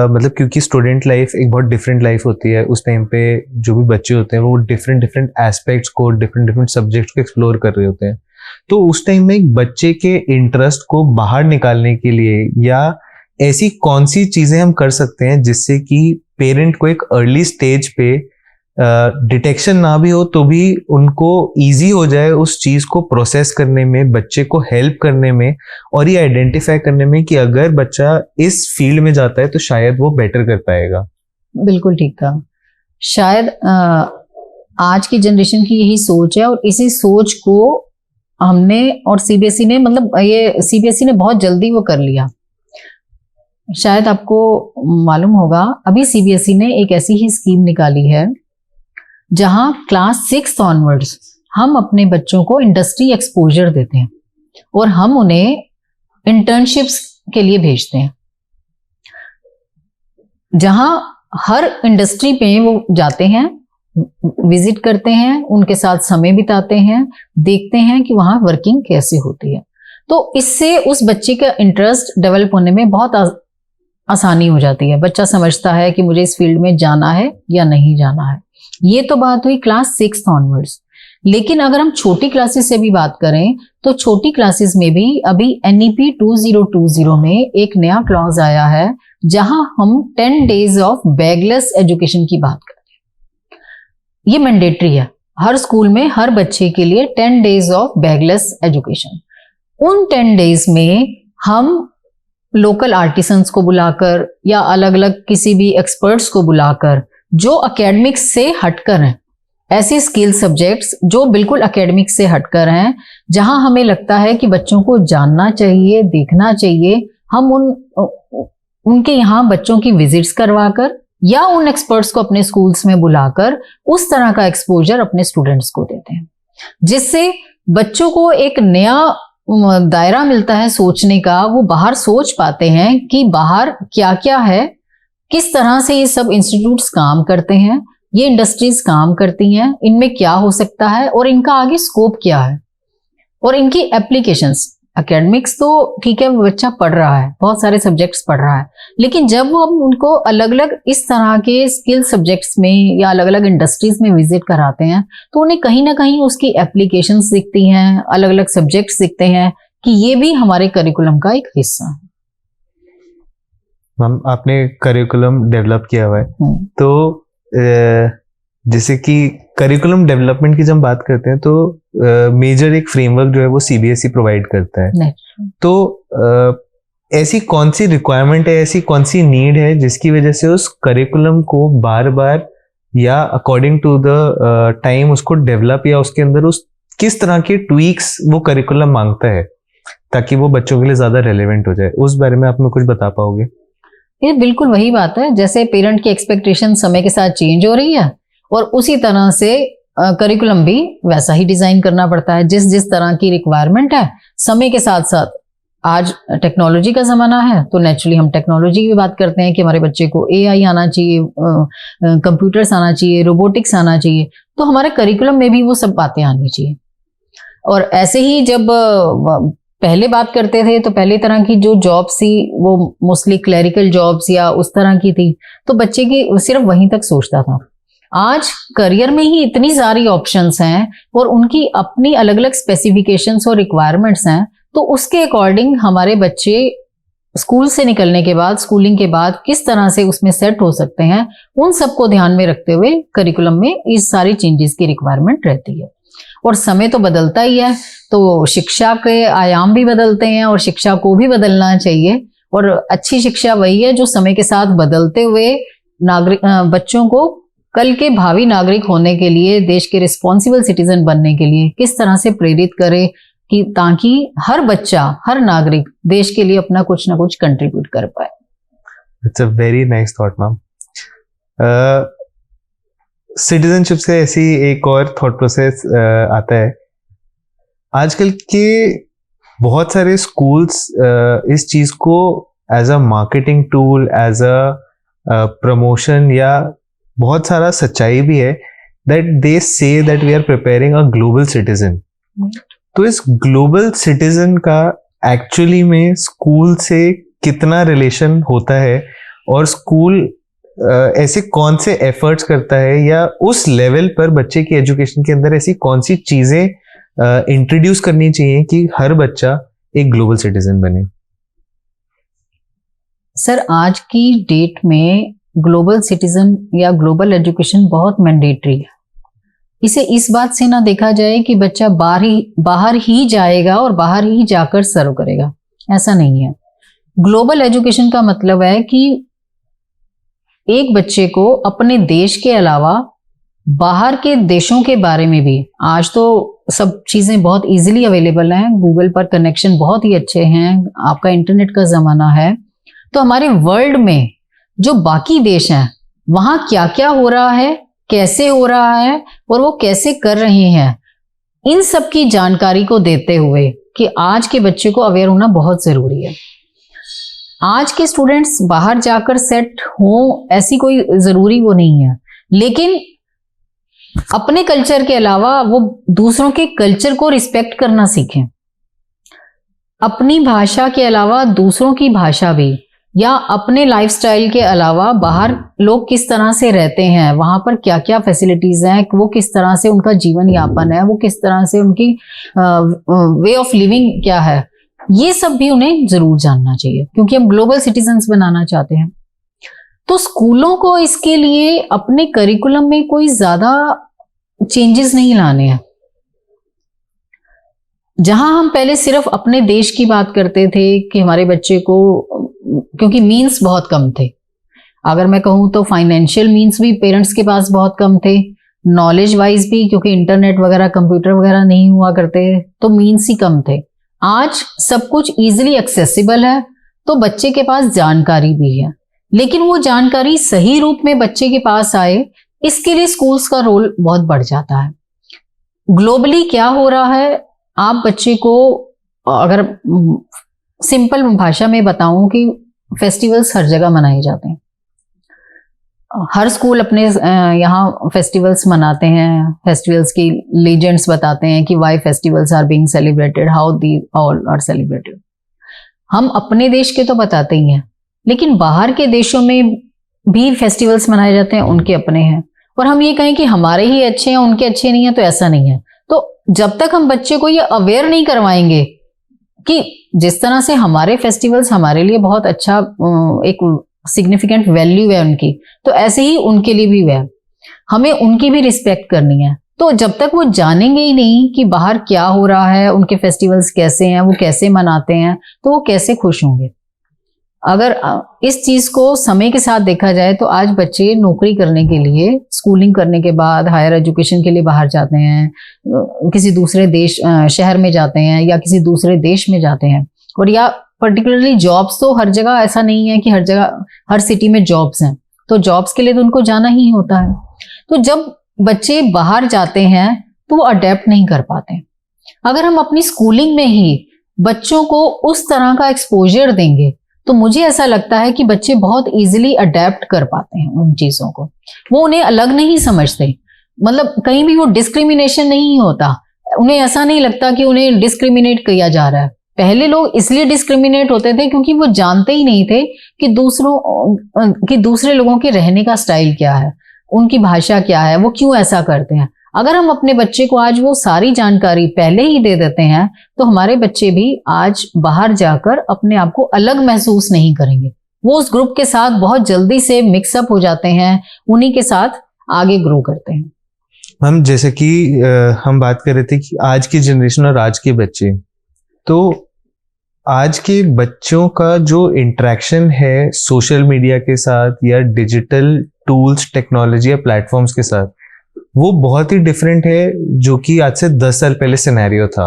मतलब क्योंकि स्टूडेंट लाइफ एक बहुत डिफरेंट लाइफ होती है, उस टाइम पे जो भी बच्चे होते हैं वो डिफरेंट एस्पेक्ट्स को, डिफरेंट सब्जेक्ट्स को एक्सप्लोर कर रहे होते हैं। तो उस टाइम में एक बच्चे के इंटरेस्ट को बाहर निकालने के लिए या ऐसी कौन सी चीजें हम कर सकते हैं जिससे कि पेरेंट को एक अर्ली स्टेज पे डिटेक्शन ना भी हो तो भी उनको इजी हो जाए उस चीज को प्रोसेस करने में, बच्चे को हेल्प करने में और ये आइडेंटिफाई करने में कि अगर बच्चा इस फील्ड में जाता है तो शायद वो बेटर कर पाएगा। बिल्कुल ठीक कहा। शायद आज की जनरेशन की यही सोच है और इसी सोच को हमने और सीबीएसई ने, मतलब ये सीबीएसई ने बहुत जल्दी वो कर लिया। शायद आपको मालूम होगा, अभी सीबीएसई ने एक ऐसी ही स्कीम निकाली है जहां क्लास 6 ऑनवर्ड्स हम अपने बच्चों को इंडस्ट्री एक्सपोजर देते हैं और हम उन्हें इंटर्नशिप्स के लिए भेजते हैं, जहां हर इंडस्ट्री पे वो जाते हैं, विजिट करते हैं, उनके साथ समय बिताते हैं, देखते हैं कि वहां वर्किंग कैसे होती है। तो इससे उस बच्चे का इंटरेस्ट डेवलप होने में बहुत आसानी हो जाती है। बच्चा समझता है कि मुझे इस फील्ड में जाना है या नहीं जाना है। ये तो बात हुई क्लास 6 ऑनवर्ड्स। लेकिन अगर हम छोटी क्लासेस से भी बात करें तो छोटी क्लासेस में भी अभी NEP 2020 में एक नया क्लॉज आया है जहां हम 10 डेज ऑफ बैगलेस एजुकेशन की बात करते हैं। ये मैंडेटरी है हर स्कूल में, हर बच्चे के लिए 10 डेज ऑफ बैगलेस एजुकेशन। उन 10 डेज में हम लोकल आर्टिसंस को बुलाकर या अलग अलग किसी भी एक्सपर्ट्स को बुलाकर जो एकेडमिक्स से हटकर हैं, ऐसे स्किल सब्जेक्ट्स जो बिल्कुल एकेडमिक्स से हटकर हैं, जहां हमें लगता है कि बच्चों को जानना चाहिए, देखना चाहिए, हम उनके यहाँ बच्चों की विजिट्स करवाकर या उन एक्सपर्ट्स को अपने स्कूल्स में बुलाकर उस तरह का एक्सपोजर अपने स्टूडेंट्स को देते हैं, जिससे बच्चों को एक नया दायरा मिलता है सोचने का। वो बाहर सोच पाते हैं कि बाहर क्या क्या है, किस तरह से ये सब इंस्टीट्यूट्स काम करते हैं, ये इंडस्ट्रीज काम करती हैं, इनमें क्या हो सकता है और इनका आगे स्कोप क्या है और इनकी एप्लीकेशंस। एकेडमिक्स तो ठीक है, बच्चा पढ़ रहा है, बहुत सारे सब्जेक्ट्स पढ़ रहा है, लेकिन जब वो हम उनको अलग अलग इस तरह के स्किल सब्जेक्ट्स में या अलग अलग इंडस्ट्रीज में विजिट कराते हैं तो उन्हें कहीं ना कहीं उसकी एप्लीकेशंस दिखती हैं, अलग अलग सब्जेक्ट्स दिखते हैं कि ये भी हमारे करिकुलम का एक हिस्सा है। मैम, आपने करिकुलम डेवलप किया हुआ है, तो जैसे कि करिकुलम डेवलपमेंट की जब हम बात करते हैं तो मेजर एक फ्रेमवर्क जो है वो सीबीएसई प्रोवाइड करता है। तो ऐसी कौन सी रिक्वायरमेंट है, ऐसी कौन सी नीड है जिसकी वजह से उस करिकुलम को बार बार या अकॉर्डिंग टू द टाइम उसको डेवलप या उसके अंदर उस किस तरह के ट्वीक्स वो करिकुलम मांगता है ताकि वो बच्चों के लिए ज्यादा रेलेवेंट हो जाए, उस बारे में आप हमें कुछ बता पाओगे? ये बिल्कुल वही बात है, जैसे पेरेंट की एक्सपेक्टेशन समय के साथ चेंज हो रही है और उसी तरह से करिकुलम भी वैसा ही डिजाइन करना पड़ता है जिस तरह की रिक्वायरमेंट है समय के साथ साथ। आज टेक्नोलॉजी का जमाना है तो नेचुरली हम टेक्नोलॉजी की बात करते हैं कि हमारे बच्चे को AI आना चाहिए, कंप्यूटर्स आना चाहिए, रोबोटिक्स आना चाहिए, तो हमारे करिकुलम में भी वो सब बातें आनी चाहिए। और ऐसे ही जब पहले बात करते थे तो पहले तरह की जो जॉब्स थी वो मोस्टली क्लरिकल जॉब्स या उस तरह की थी, तो बच्चे की सिर्फ वहीं तक सोचता था। आज करियर में ही इतनी सारी ऑप्शंस हैं और उनकी अपनी अलग अलग स्पेसिफिकेशंस और रिक्वायरमेंट्स हैं, तो उसके अकॉर्डिंग हमारे बच्चे स्कूल से निकलने के बाद, स्कूलिंग के बाद किस तरह से उसमें सेट हो सकते हैं, उन सबको ध्यान में रखते हुए करिकुलम में इस सारी चेंजेस की रिक्वायरमेंट रहती है। और समय तो बदलता ही है, तो शिक्षा के आयाम भी बदलते हैं और शिक्षा को भी बदलना चाहिए। और अच्छी शिक्षा वही है जो समय के साथ बदलते हुए बच्चों को कल के भावी नागरिक होने के लिए, देश के रिस्पॉन्सिबल सिटीजन बनने के लिए किस तरह से प्रेरित करे, कि ताकि हर बच्चा, हर नागरिक देश के लिए अपना कुछ ना कुछ कंट्रीब्यूट कर पाए। It's a very nice thought ma'am. Citizenship से ऐसी एक और थॉट प्रोसेस आता है। आजकल के बहुत सारे स्कूल्स इस चीज को as a marketing tool, as a promotion, या बहुत सारा सच्चाई भी है that they say that we are preparing a global citizen. तो इस ग्लोबल सिटीजन का एक्चुअली में स्कूल से कितना रिलेशन होता है, और स्कूल ऐसे कौन से एफर्ट्स करता है, या उस लेवल पर बच्चे की एजुकेशन के अंदर ऐसी कौन सी चीजें इंट्रोड्यूस करनी चाहिए कि हर बच्चा एक ग्लोबल सिटीजन बने? सर, आज की डेट में ग्लोबल सिटीजन या ग्लोबल एजुकेशन बहुत मैंडेटरी है। इसे इस बात से ना देखा जाए कि बच्चा बाहर ही जाएगा और बाहर ही जाकर सर्व करेगा, ऐसा नहीं है। ग्लोबल एजुकेशन का मतलब है कि एक बच्चे को अपने देश के अलावा बाहर के देशों के बारे में भी, आज तो सब चीजें बहुत इजीली अवेलेबल हैं, गूगल पर कनेक्शन बहुत ही अच्छे हैं, आपका इंटरनेट का जमाना है, तो हमारे वर्ल्ड में जो बाकी देश हैं वहां क्या क्या हो रहा है, कैसे हो रहा है और वो कैसे कर रहे हैं, इन सब की जानकारी को देते हुए कि आज के बच्चे को अवेयर होना बहुत जरूरी है। आज के स्टूडेंट्स बाहर जाकर सेट हों ऐसी कोई जरूरी वो नहीं है, लेकिन अपने कल्चर के अलावा वो दूसरों के कल्चर को रिस्पेक्ट करना सीखें। अपनी भाषा के अलावा दूसरों की भाषा भी, या अपने लाइफस्टाइल के अलावा बाहर लोग किस तरह से रहते हैं, वहां पर क्या क्या फैसिलिटीज हैं, वो किस तरह से उनका जीवन यापन है, वो किस तरह से उनकी वे ऑफ लिविंग क्या है, ये सब भी उन्हें जरूर जानना चाहिए, क्योंकि हम ग्लोबल सिटीजन्स बनाना चाहते हैं। तो स्कूलों को इसके लिए अपने करिकुलम में कोई ज्यादा चेंजेस नहीं लाने हैं। जहां हम पहले सिर्फ अपने देश की बात करते थे कि हमारे बच्चे को, क्योंकि मीन्स बहुत कम थे, अगर मैं कहूं तो फाइनेंशियल मीन्स भी पेरेंट्स के पास बहुत कम थे, नॉलेज वाइज भी, क्योंकि इंटरनेट वगैरह, कंप्यूटर वगैरह नहीं हुआ करते, तो मीन्स ही कम थे। आज सब कुछ इजीली एक्सेसिबल है, तो बच्चे के पास जानकारी भी है, लेकिन वो जानकारी सही रूप में बच्चे के पास आए, इसके लिए स्कूल्स का रोल बहुत बढ़ जाता है। ग्लोबली क्या हो रहा है, आप बच्चे को अगर सिंपल भाषा में बताऊं कि फेस्टिवल्स हर जगह मनाए जाते हैं, हर स्कूल अपने यहाँ फेस्टिवल्स मनाते हैं, फेस्टिवल्स की लीजेंड्स बताते हैं कि why festivals are being celebrated, how they all are celebrated. हम अपने देश के तो बताते ही हैं, लेकिन बाहर के देशों में भी फेस्टिवल्स मनाए जाते हैं, उनके अपने हैं, और हम ये कहें कि हमारे ही अच्छे हैं, उनके अच्छे नहीं है, तो ऐसा नहीं है। तो जब तक हम बच्चे को ये अवेयर नहीं करवाएंगे कि जिस तरह से हमारे फेस्टिवल्स हमारे लिए बहुत अच्छा एक सिग्निफिकेंट वैल्यू है उनकी, तो ऐसे ही उनके लिए भी है, हमें उनकी भी रिस्पेक्ट करनी है। तो जब तक वो जानेंगे ही नहीं कि बाहर क्या हो रहा है, उनके फेस्टिवल्स कैसे हैं, वो कैसे मनाते हैं, तो वो कैसे खुश होंगे। अगर इस चीज को समय के साथ देखा जाए तो आज बच्चे नौकरी करने के लिए, स्कूलिंग करने के बाद हायर एजुकेशन के लिए बाहर जाते हैं, किसी दूसरे देश शहर में जाते हैं या किसी दूसरे देश में जाते हैं, और या पर्टिकुलरली जॉब्स, तो हर जगह ऐसा नहीं है कि हर जगह हर सिटी में जॉब्स हैं, तो जॉब्स के लिए तो उनको जाना ही होता है। तो जब बच्चे बाहर जाते हैं तो वो अडेप्ट नहीं कर पाते। अगर हम अपनी स्कूलिंग में ही बच्चों को उस तरह का एक्सपोजर देंगे तो मुझे ऐसा लगता है कि बच्चे बहुत इजीली अडेप्ट कर पाते हैं उन चीजों को, वो उन्हें अलग नहीं समझते, मतलब कहीं भी वो डिस्क्रिमिनेशन नहीं होता, उन्हें ऐसा नहीं लगता कि उन्हें डिस्क्रिमिनेट किया जा रहा है, पहले लोग इसलिए डिस्क्रिमिनेट होते थे क्योंकि वो जानते ही नहीं थे कि दूसरे लोगों के रहने का स्टाइल क्या है, उनकी भाषा क्या है, वो क्यों ऐसा करते हैं। अगर हम अपने बच्चे को आज वो सारी जानकारी पहले ही दे देते हैं तो हमारे बच्चे भी आज बाहर जाकर अपने आप को अलग महसूस नहीं करेंगे। वो उस ग्रुप के साथ बहुत जल्दी से मिक्सअप हो जाते हैं, उन्हीं के साथ आगे ग्रो करते हैं। हम जैसे कि हम बात कर रहे थे कि आज की जनरेशन और आज के बच्चे, तो आज के बच्चों का जो इंटरेक्शन है सोशल मीडिया के साथ या डिजिटल टूल्स, टेक्नोलॉजी या प्लेटफॉर्म्स के साथ, वो बहुत ही डिफरेंट है जो कि आज से 10 साल पहले सिनेरियो था।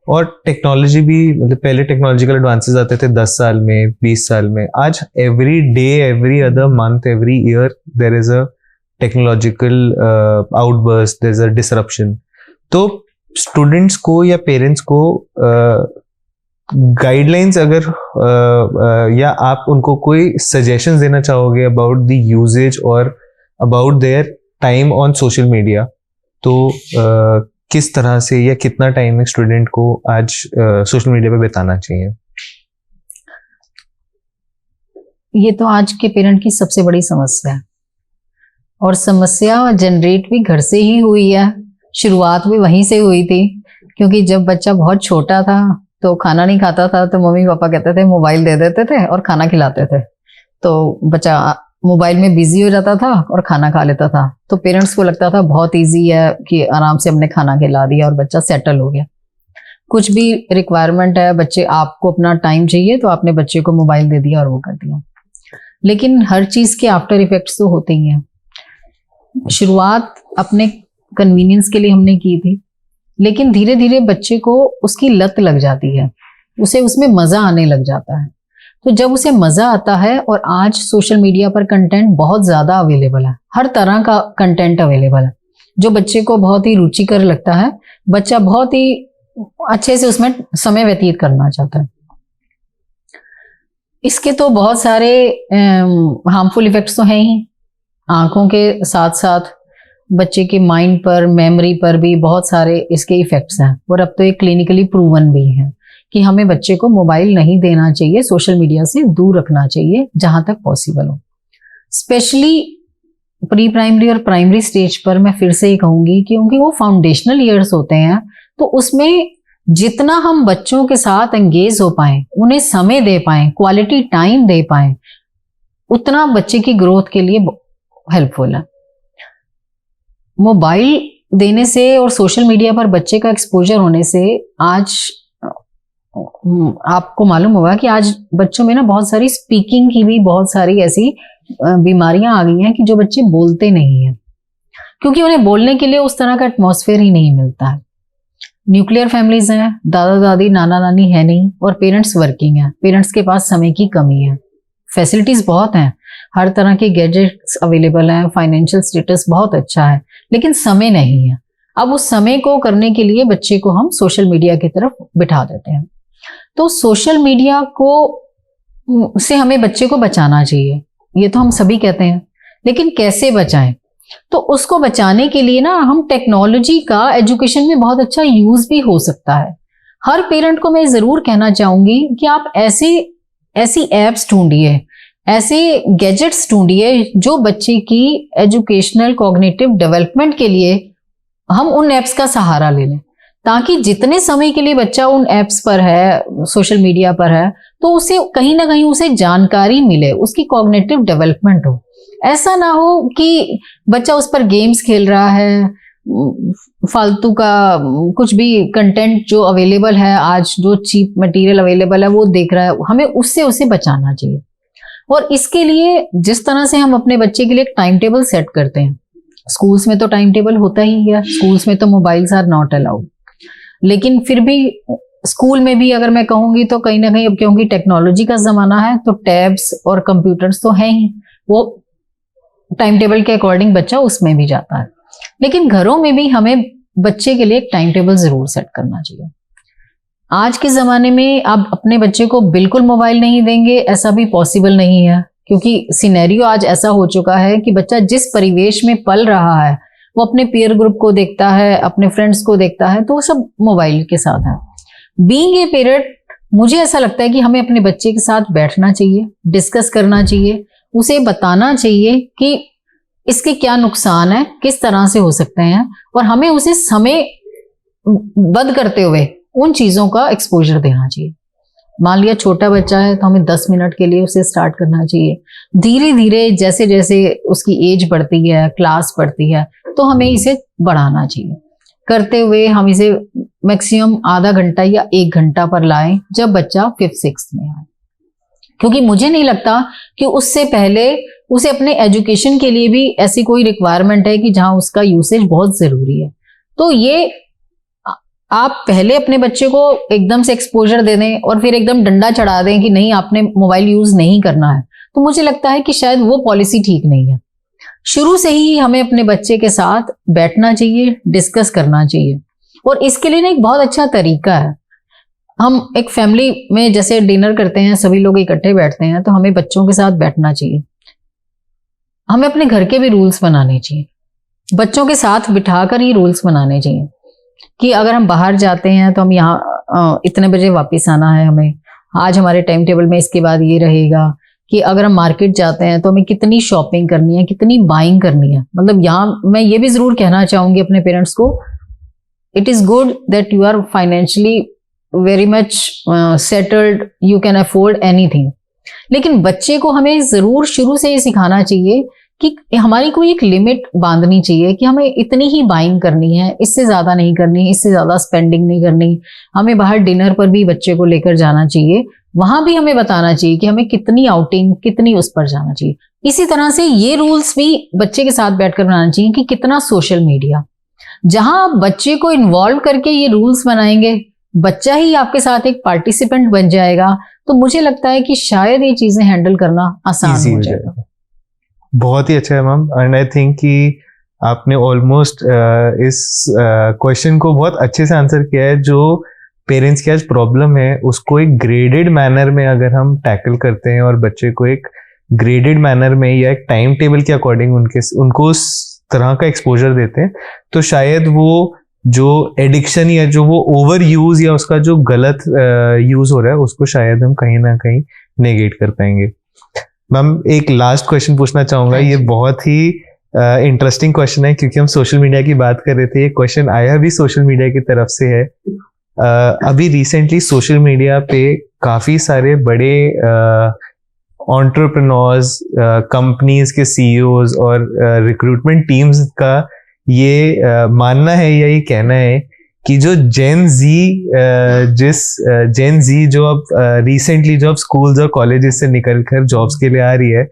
और टेक्नोलॉजी भी, मतलब पहले टेक्नोलॉजिकल एडवांसेस आते थे 10 साल में, 20 साल में। आज every day, every other month, every year there is a technological outburst, there is a disruption. तो स्टूडेंट्स को या पेरेंट्स को गाइडलाइंस अगर या आप उनको कोई सजेशंस देना चाहोगे अबाउट द यूजेज और about their time on social media, तो किस तरह से या कितना टाइम एक स्टूडेंट को आज सोशल मीडिया पे बिताना चाहिए? ये तो आज के पेरेंट की सबसे बड़ी समस्या है, और समस्या जनरेट भी घर से ही हुई है। शुरुआत भी वहीं से हुई थी, क्योंकि जब बच्चा बहुत छोटा था तो खाना नहीं खाता था तो मम्मी पापा कहते थे मोबाइल दे देते थे और खाना खिलाते थे, तो बच्चा मोबाइल में बिजी हो जाता था और खाना खा लेता था। तो पेरेंट्स को लगता था बहुत इजी है कि आराम से हमने खाना खिला दिया और बच्चा सेटल हो गया। कुछ भी रिक्वायरमेंट है, बच्चे आपको अपना टाइम चाहिए तो आपने बच्चे को मोबाइल दे दिया और वो कर दिया। लेकिन हर चीज के आफ्टर इफेक्ट्स तो होते ही हैं। शुरुआत अपने कन्वीनियंस के लिए हमने की थी, लेकिन धीरे धीरे बच्चे को उसकी लत लग जाती है, उसे उसमें मजा आने लग जाता है। तो जब उसे मजा आता है, और आज सोशल मीडिया पर कंटेंट बहुत ज्यादा अवेलेबल है, हर तरह का कंटेंट अवेलेबल है जो बच्चे को बहुत ही रुचिकर लगता है, बच्चा बहुत ही अच्छे से उसमें समय व्यतीत करना चाहता है। इसके तो बहुत सारे हार्मफुल इफेक्ट्स तो हैं ही, आंखों के साथ साथ बच्चे के माइंड पर, मेमोरी पर भी बहुत सारे इसके इफेक्ट्स हैं। और अब तो ये क्लिनिकली प्रूवन भी है कि हमें बच्चे को मोबाइल नहीं देना चाहिए, सोशल मीडिया से दूर रखना चाहिए जहां तक पॉसिबल हो। स्पेशली प्री प्राइमरी और प्राइमरी स्टेज पर मैं फिर से ही कहूंगी, क्योंकि वो फाउंडेशनल ईयर्स होते हैं, तो उसमें जितना हम बच्चों के साथ एंगेज हो पाए, उन्हें समय दे पाए, क्वालिटी टाइम दे पाए, उतना बच्चे की ग्रोथ के लिए हेल्पफुल है। मोबाइल देने से और सोशल मीडिया पर बच्चे का एक्सपोजर होने से आज आपको मालूम होगा कि आज बच्चों में ना बहुत सारी स्पीकिंग की भी बहुत सारी ऐसी बीमारियां आ गई हैं कि जो बच्चे बोलते नहीं हैं, क्योंकि उन्हें बोलने के लिए उस तरह का एटमॉस्फेयर ही नहीं मिलता है। न्यूक्लियर फैमिलीज हैं, दादा दादी नाना नानी है नहीं, और पेरेंट्स वर्किंग हैं, पेरेंट्स के पास समय की कमी है। फैसिलिटीज बहुत हैं, हर तरह के गैजेट्स अवेलेबल हैं, फाइनेंशियल स्टेटस बहुत अच्छा है, लेकिन समय नहीं है। अब उस समय को करने के लिए बच्चे को हम सोशल मीडिया की तरफ बिठा देते हैं। तो सोशल मीडिया को से हमें बच्चे को बचाना चाहिए, ये तो हम सभी कहते हैं, लेकिन कैसे बचाएं? तो उसको बचाने के लिए ना हम टेक्नोलॉजी का एजुकेशन में बहुत अच्छा यूज भी हो सकता है। हर पेरेंट को मैं जरूर कहना चाहूंगी कि आप ऐसी एप्स ढूंढिए, ऐसे गैजेट्स ढूंढिए जो बच्चे की एजुकेशनल कॉग्निटिव डेवलपमेंट के लिए हम उन एप्स का सहारा ले लें, ताकि जितने समय के लिए बच्चा उन एप्स पर है, सोशल मीडिया पर है, तो उसे कहीं ना कहीं उसे जानकारी मिले, उसकी कॉग्निटिव डेवलपमेंट हो। ऐसा ना हो कि बच्चा उस पर गेम्स खेल रहा है, फालतू का कुछ भी कंटेंट जो अवेलेबल है आज, जो चीप मटेरियल अवेलेबल है वो देख रहा है। हमें उससे उसे बचाना चाहिए, और इसके लिए जिस तरह से हम अपने बच्चे के लिए एक टाइम टेबल सेट करते हैं, स्कूल्स में तो टाइम टेबल होता ही है, स्कूल्स में तो मोबाइल्स आर नॉट अलाउड, लेकिन फिर भी स्कूल में भी अगर मैं कहूंगी तो कहीं ना कहीं, अब क्योंकि टेक्नोलॉजी का जमाना है तो टैब्स और कंप्यूटर्स तो हैं ही, वो टाइम टेबल के अकॉर्डिंग बच्चा उसमें भी जाता है। लेकिन घरों में भी हमें बच्चे के लिए एक टाइम टेबल जरूर सेट करना चाहिए। आज के ज़माने में आप अपने बच्चे को बिल्कुल मोबाइल नहीं देंगे, ऐसा भी पॉसिबल नहीं है, क्योंकि सिनेरियो आज ऐसा हो चुका है कि बच्चा जिस परिवेश में पल रहा है वो अपने पीयर ग्रुप को देखता है, अपने फ्रेंड्स को देखता है, तो वो सब मोबाइल के साथ है। बीइंग ए पेरेंट, मुझे ऐसा लगता है कि हमें अपने बच्चे के साथ बैठना चाहिए, डिस्कस करना चाहिए, उसे बताना चाहिए कि इसके क्या नुकसान है, किस तरह से हो सकते हैं, और हमें उसे समय बंद करते हुए उन चीज़ों का एक्सपोजर देना चाहिए। मान लिया छोटा बच्चा है तो हमें 10 मिनट के लिए उसे स्टार्ट करना चाहिए। धीरे धीरे जैसे जैसे उसकी एज बढ़ती है, क्लास बढ़ती है, तो हमें इसे बढ़ाना चाहिए। करते हुए हम इसे मैक्सिमम आधा घंटा या 1 घंटा पर लाएं जब बच्चा 5th-6th में आए, क्योंकि मुझे नहीं लगता कि उससे पहले उसे अपने एजुकेशन के लिए भी ऐसी कोई रिक्वायरमेंट है कि जहां उसका यूसेज बहुत जरूरी है। तो ये आप पहले अपने बच्चे को एकदम से एक्सपोजर दे दें और फिर एकदम डंडा चढ़ा दें कि नहीं आपने मोबाइल यूज नहीं करना है, तो मुझे लगता है कि शायद वो पॉलिसी ठीक नहीं है। शुरू से ही हमें अपने बच्चे के साथ बैठना चाहिए, डिस्कस करना चाहिए। और इसके लिए ना एक बहुत अच्छा तरीका है, हम एक फैमिली में जैसे डिनर करते हैं, सभी लोग इकट्ठे बैठते हैं, तो हमें बच्चों के साथ बैठना चाहिए। हमें अपने घर के भी रूल्स बनाने चाहिए, बच्चों के साथ बिठाकर ही रूल्स बनाने चाहिए कि अगर हम बाहर जाते हैं तो हम यहाँ इतने बजे वापस आना है, हमें आज हमारे टाइम टेबल में इसके बाद ये रहेगा कि अगर हम मार्केट जाते हैं तो हमें कितनी शॉपिंग करनी है, कितनी बाइंग करनी है। मतलब यहाँ मैं ये भी जरूर कहना चाहूंगी अपने पेरेंट्स को, it is good that you are financially very much settled, you can afford anything, लेकिन बच्चे को हमें जरूर शुरू से ये सिखाना चाहिए कि हमारी कोई एक लिमिट बांधनी चाहिए कि हमें इतनी ही बाइंग करनी है, इससे ज्यादा नहीं करनी, इससे ज्यादा स्पेंडिंग नहीं करनी। हमें बाहर डिनर पर भी बच्चे को लेकर जाना चाहिए, वहां भी हमें बताना चाहिए कि हमें कितनी आउटिंग, कितनी उस पर जाना चाहिए। इसी तरह से ये रूल्स भी बच्चे के साथ बैठकर बनाना चाहिए कि कितना सोशल मीडिया, जहां आप बच्चे को इन्वॉल्व करके ये रूल्स बनाएंगे, बच्चा ही आपके साथ एक पार्टिसिपेंट बन जाएगा, तो मुझे लगता है कि शायद ये चीजें हैंडल करना आसान हो जाएगा। बहुत ही अच्छा है मैम, एंड आई थिंक कि आपने ऑलमोस्ट इस क्वेश्चन को बहुत अच्छे से आंसर किया है। जो पेरेंट्स की आज प्रॉब्लम है उसको एक ग्रेडेड मैनर में अगर हम टैकल करते हैं और बच्चे को एक ग्रेडेड मैनर में या एक टाइम टेबल के अकॉर्डिंग उनको उस तरह का एक्सपोजर देते हैं, तो शायद वो जो एडिक्शन या जो वो ओवर यूज या उसका जो गलत यूज हो रहा है उसको शायद हम कहीं ना कहीं नेगेट कर पाएंगे। मैम एक लास्ट क्वेश्चन पूछना चाहूंगा, ये बहुत ही इंटरेस्टिंग क्वेश्चन है क्योंकि हम सोशल मीडिया की बात कर रहे थे। ये क्वेश्चन आया भी सोशल मीडिया की तरफ से है। अभी रिसेंटली सोशल मीडिया पे काफी सारे बड़े एंटरप्रेन्योर्स, कंपनीज के सीईओज और रिक्रूटमेंट टीम्स का ये मानना है या ये कहना है कि जो जेन जी जो अब रिसेंटली जो अब स्कूल्स और कॉलेजेस से निकलकर जॉब्स के लिए आ रही है,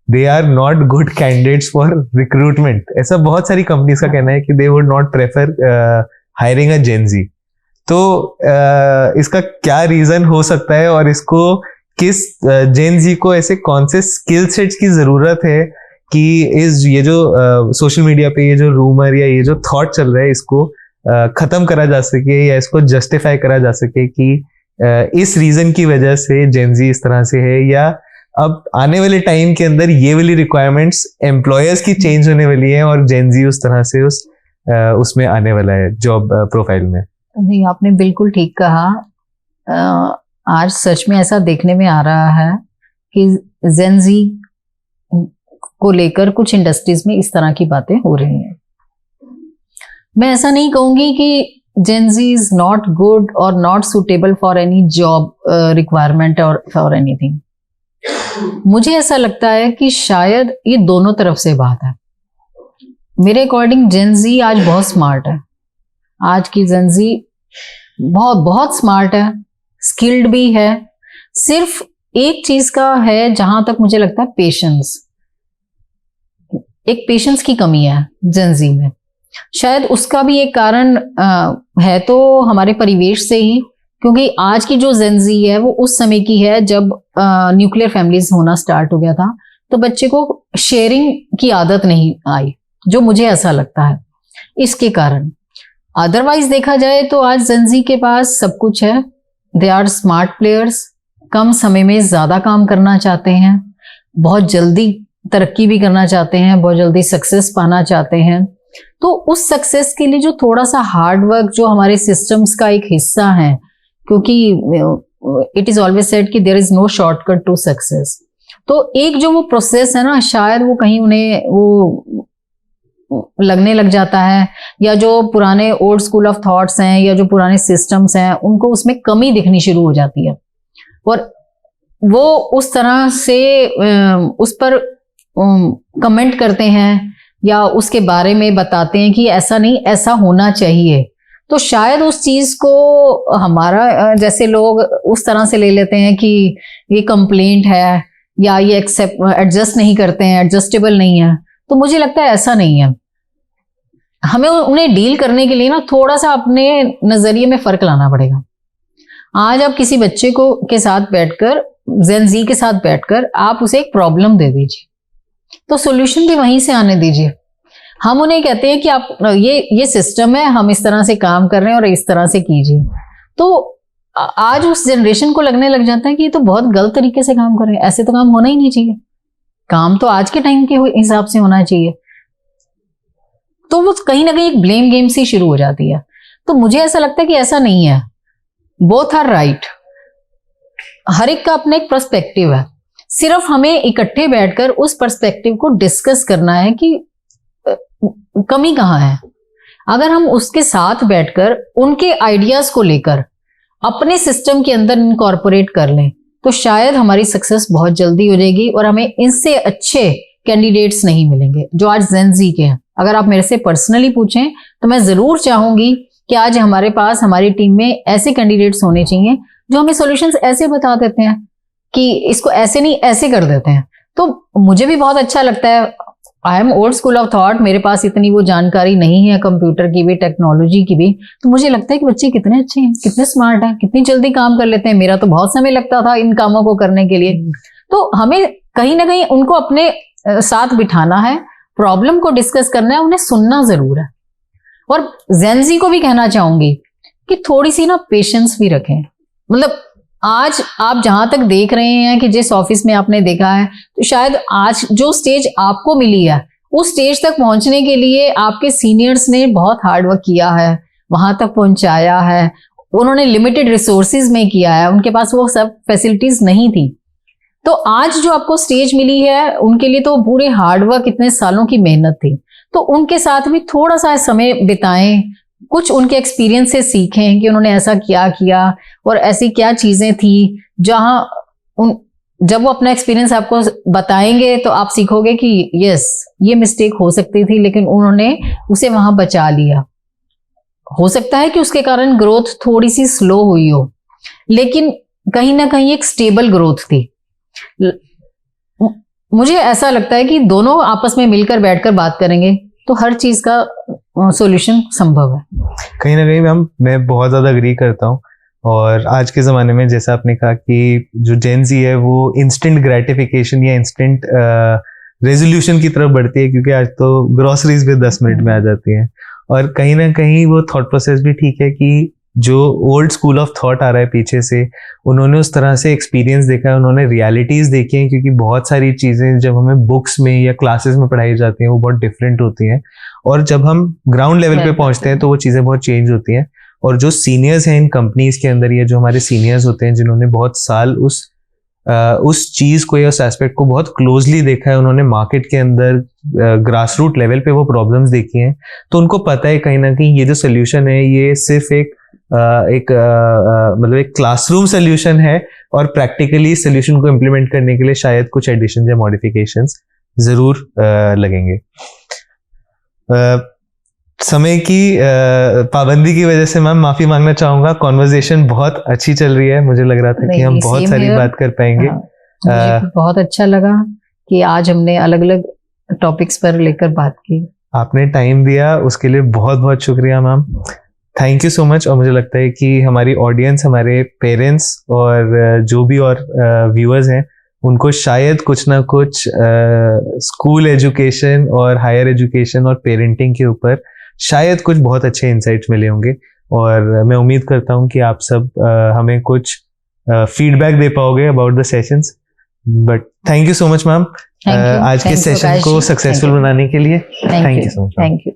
they are not good candidates for recruitment. ऐसा बहुत सारी कंपनीज का कहना है कि they would not prefer hiring a Gen Z. तो इसका क्या रीजन हो सकता है और इसको किस जेन जी को ऐसे कौन से स्किल सेट्स की जरूरत है कि ये जो सोशल मीडिया पे ये जो रूमर या ये जो थॉट चल रहा है इसको खत्म करा जा सके या इसको जस्टिफाई करा जा सके कि इस रीजन की वजह से जेन जी इस तरह से है, या अब आने वाले टाइम के अंदर ये वाली रिक्वायरमेंट्स एम्प्लॉयर्स की चेंज होने वाली है और जेन जी उस तरह से उसमें आने वाला है जॉब प्रोफाइल में। नहीं, आपने बिल्कुल ठीक कहा। आज सच में ऐसा देखने में आ रहा है कि जेन जी को लेकर कुछ इंडस्ट्रीज में इस तरह की बातें हो रही हैं। मैं ऐसा नहीं कहूंगी कि जेन जी इज नॉट गुड और not suitable for any job requirement और फॉर एनीथिंग। मुझे ऐसा लगता है कि शायद ये दोनों तरफ से बात है। मेरे अकॉर्डिंग जेन जी आज बहुत स्मार्ट है। आज की जेन जी बहुत बहुत स्मार्ट है, स्किल्ड भी है। सिर्फ एक चीज का है जहां तक मुझे लगता है, पेशेंस। एक पेशेंस की कमी है जेन जी में। शायद उसका भी एक कारण है तो हमारे परिवेश से ही, क्योंकि आज की जो जेन जी है वो उस समय की है जब न्यूक्लियर फैमिलीज होना स्टार्ट हो गया था, तो बच्चे को शेयरिंग की आदत नहीं आई, जो मुझे ऐसा लगता है इसके कारण। अदरवाइज देखा जाए तो आज जेन जी के पास सब कुछ है। दे आर स्मार्ट प्लेयर्स, कम समय में ज्यादा काम करना चाहते हैं, बहुत जल्दी तरक्की भी करना चाहते हैं, बहुत जल्दी सक्सेस पाना चाहते हैं। तो उस सक्सेस के लिए जो थोड़ा सा हार्ड वर्क जो हमारे सिस्टम्स का एक हिस्सा है, क्योंकि इट इज ऑलवेज सेड कि there is no shortcut to success. तो एक जो वो प्रोसेस है ना, शायद वो कहीं उन्हें वो लगने लग जाता है, या जो पुराने ओल्ड स्कूल ऑफ थॉट्स हैं या जो पुराने सिस्टम्स हैं उनको उसमें कमी दिखनी शुरू हो जाती है, और वो उस तरह से उस पर कमेंट करते हैं या उसके बारे में बताते हैं कि ऐसा नहीं, ऐसा होना चाहिए। तो शायद उस चीज को हमारा जैसे लोग उस तरह से ले लेते हैं कि ये कंप्लेंट है या ये एडजस्ट नहीं करते हैं, एडजस्टेबल नहीं है। तो मुझे लगता है ऐसा नहीं है। हमें उन्हें डील करने के लिए ना थोड़ा सा अपने नजरिए में फर्क लाना पड़ेगा। आज आप किसी बच्चे को के साथ बैठकर, जेन जी के साथ बैठकर आप उसे एक प्रॉब्लम दे दीजिए, तो सॉल्यूशन भी वहीं से आने दीजिए। हम उन्हें कहते हैं कि आप ये सिस्टम है, हम इस तरह से काम कर रहे हैं और इस तरह से कीजिए। तो आज उस जनरेशन को लगने लग जाता है कि ये तो बहुत गलत तरीके से काम कर रहे हैं, ऐसे तो काम होना ही नहीं चाहिए, काम तो आज के टाइम के हिसाब से होना चाहिए। तो वो कहीं ना कहीं एक ब्लेम गेम से शुरू हो जाती है। तो मुझे ऐसा लगता है कि ऐसा नहीं है, बोथ आर राइट। हर एक का अपना एक पर्सपेक्टिव है, सिर्फ हमें इकट्ठे बैठकर उस पर्सपेक्टिव को डिस्कस करना है कि कमी कहाँ है। अगर हम उसके साथ बैठकर उनके आइडियाज को लेकर अपने सिस्टम के अंदर इनकॉर्पोरेट कर लें तो शायद हमारी सक्सेस बहुत जल्दी हो जाएगी और हमें इनसे अच्छे कैंडिडेट्स नहीं मिलेंगे जो आज जेन जी के हैं। अगर आप मेरे से पर्सनली पूछें तो मैं जरूर चाहूंगी कि आज हमारे पास हमारी टीम में ऐसे कैंडिडेट्स होने चाहिए जो हमें सॉल्यूशंस ऐसे बता देते हैं कि इसको ऐसे नहीं ऐसे कर देते हैं। तो मुझे भी बहुत अच्छा लगता है। I am old school of thought, मेरे पास इतनी वो जानकारी नहीं है कंप्यूटर की भी, टेक्नोलॉजी की भी। तो मुझे लगता है कि बच्चे कितने अच्छे हैं, कितने स्मार्ट हैं, कितनी जल्दी काम कर लेते हैं। मेरा तो बहुत समय लगता था इन कामों को करने के लिए। तो हमें कहीं ना कहीं उनको अपने साथ बिठाना है, प्रॉब्लम को डिस्कस करना है, उन्हें सुनना जरूर है। और जेन जी को भी कहना चाहूंगी कि थोड़ी सी ना पेशेंस भी रखें। मतलब आज आप जहां तक देख रहे हैं कि जिस ऑफिस में आपने देखा है, तो शायद आज जो स्टेज आपको मिली है उस स्टेज तक पहुंचने के लिए आपके सीनियर्स ने बहुत हार्ड वर्क किया है, वहां तक पहुंचाया है। उन्होंने लिमिटेड रिसोर्सेज में किया है, उनके पास वो सब फैसिलिटीज नहीं थी। तो आज जो आपको स्टेज मिली है उनके लिए तो पूरे हार्डवर्क, इतने सालों की मेहनत थी। तो उनके साथ भी थोड़ा सा समय बिताएं, कुछ उनके एक्सपीरियंस से सीखें कि उन्होंने ऐसा क्या किया और ऐसी क्या चीजें थी जहां जब वो अपना एक्सपीरियंस आपको बताएंगे तो आप सीखोगे कि यस ये मिस्टेक हो सकती थी लेकिन उन्होंने उसे वहां बचा लिया। हो सकता है कि उसके कारण ग्रोथ थोड़ी सी स्लो हुई हो, लेकिन कहीं ना कहीं एक स्टेबल ग्रोथ थी। मुझे ऐसा लगता है कि दोनों आपस में मिलकर बैठकर बात करेंगे तो हर चीज का सॉल्यूशन संभव है। कहीं ना कहीं मैं बहुत ज्यादा एग्री करता हूँ। और आज के ज़माने में जैसा आपने कहा कि जो जेन ज़ी है वो इंस्टेंट ग्रेटिफिकेशन या इंस्टेंट रेजोल्यूशन की तरफ बढ़ती है, क्योंकि आज तो ग्रोसरीज भी 10 मिनट में आ जाती हैं। और कहीं ना कहीं वो थॉट प्रोसेस भी ठीक है कि जो ओल्ड स्कूल ऑफ थॉट आ रहा है पीछे से, उन्होंने उस तरह से एक्सपीरियंस देखा है, उन्होंने रियलिटीज़ देखी हैं। क्योंकि बहुत सारी चीज़ें जब हमें बुक्स में या क्लासेस में पढ़ाई जाती हैं वो बहुत डिफरेंट होती हैं, और जब हम ग्राउंड लेवल पे पहुंचते हैं तो वो चीज़ें बहुत चेंज होती हैं। और जो सीनियर्स हैं इन कंपनीज के अंदर, या जो हमारे सीनियर्स होते हैं जिन्होंने बहुत साल उस चीज़ को या उस एस्पेक्ट को बहुत क्लोजली देखा है, उन्होंने मार्केट के अंदर ग्रास रूट लेवल पे वो प्रॉब्लम्स देखी हैं, तो उनको पता है कहीं ना कहीं ये जो सोल्यूशन है ये सिर्फ मतलब एक क्लासरूम सोल्यूशन है, और प्रैक्टिकली इस सोल्यूशन को इम्प्लीमेंट करने के लिए शायद कुछ एडिशन या मॉडिफिकेशंस जरूर लगेंगे। समय की पाबंदी की वजह से मैम माफी मांगना चाहूंगा। कॉन्वर्जेशन बहुत अच्छी चल रही है, मुझे लग रहा था कि हम बहुत सारी बात कर पाएंगे। मुझे बहुत अच्छा लगा कि आज हमने अलग अलग टॉपिक्स पर लेकर बात की। आपने टाइम दिया उसके लिए बहुत बहुत शुक्रिया ma'am, thank you so much. और मुझे लगता है कि हमारी ऑडियंस, हमारे पेरेंट्स और जो भी और व्यूअर्स हैं उनको शायद कुछ ना कुछ स्कूल एजुकेशन और हायर एजुकेशन और पेरेंटिंग के ऊपर शायद कुछ बहुत अच्छे इंसाइट्स मिले होंगे। और मैं उम्मीद करता हूँ कि आप सब हमें कुछ फीडबैक दे पाओगे about the sessions. But thank you so much ma'am आज के सेशन को सक्सेसफुल बनाने के लिए। Thank you so much. Thank you.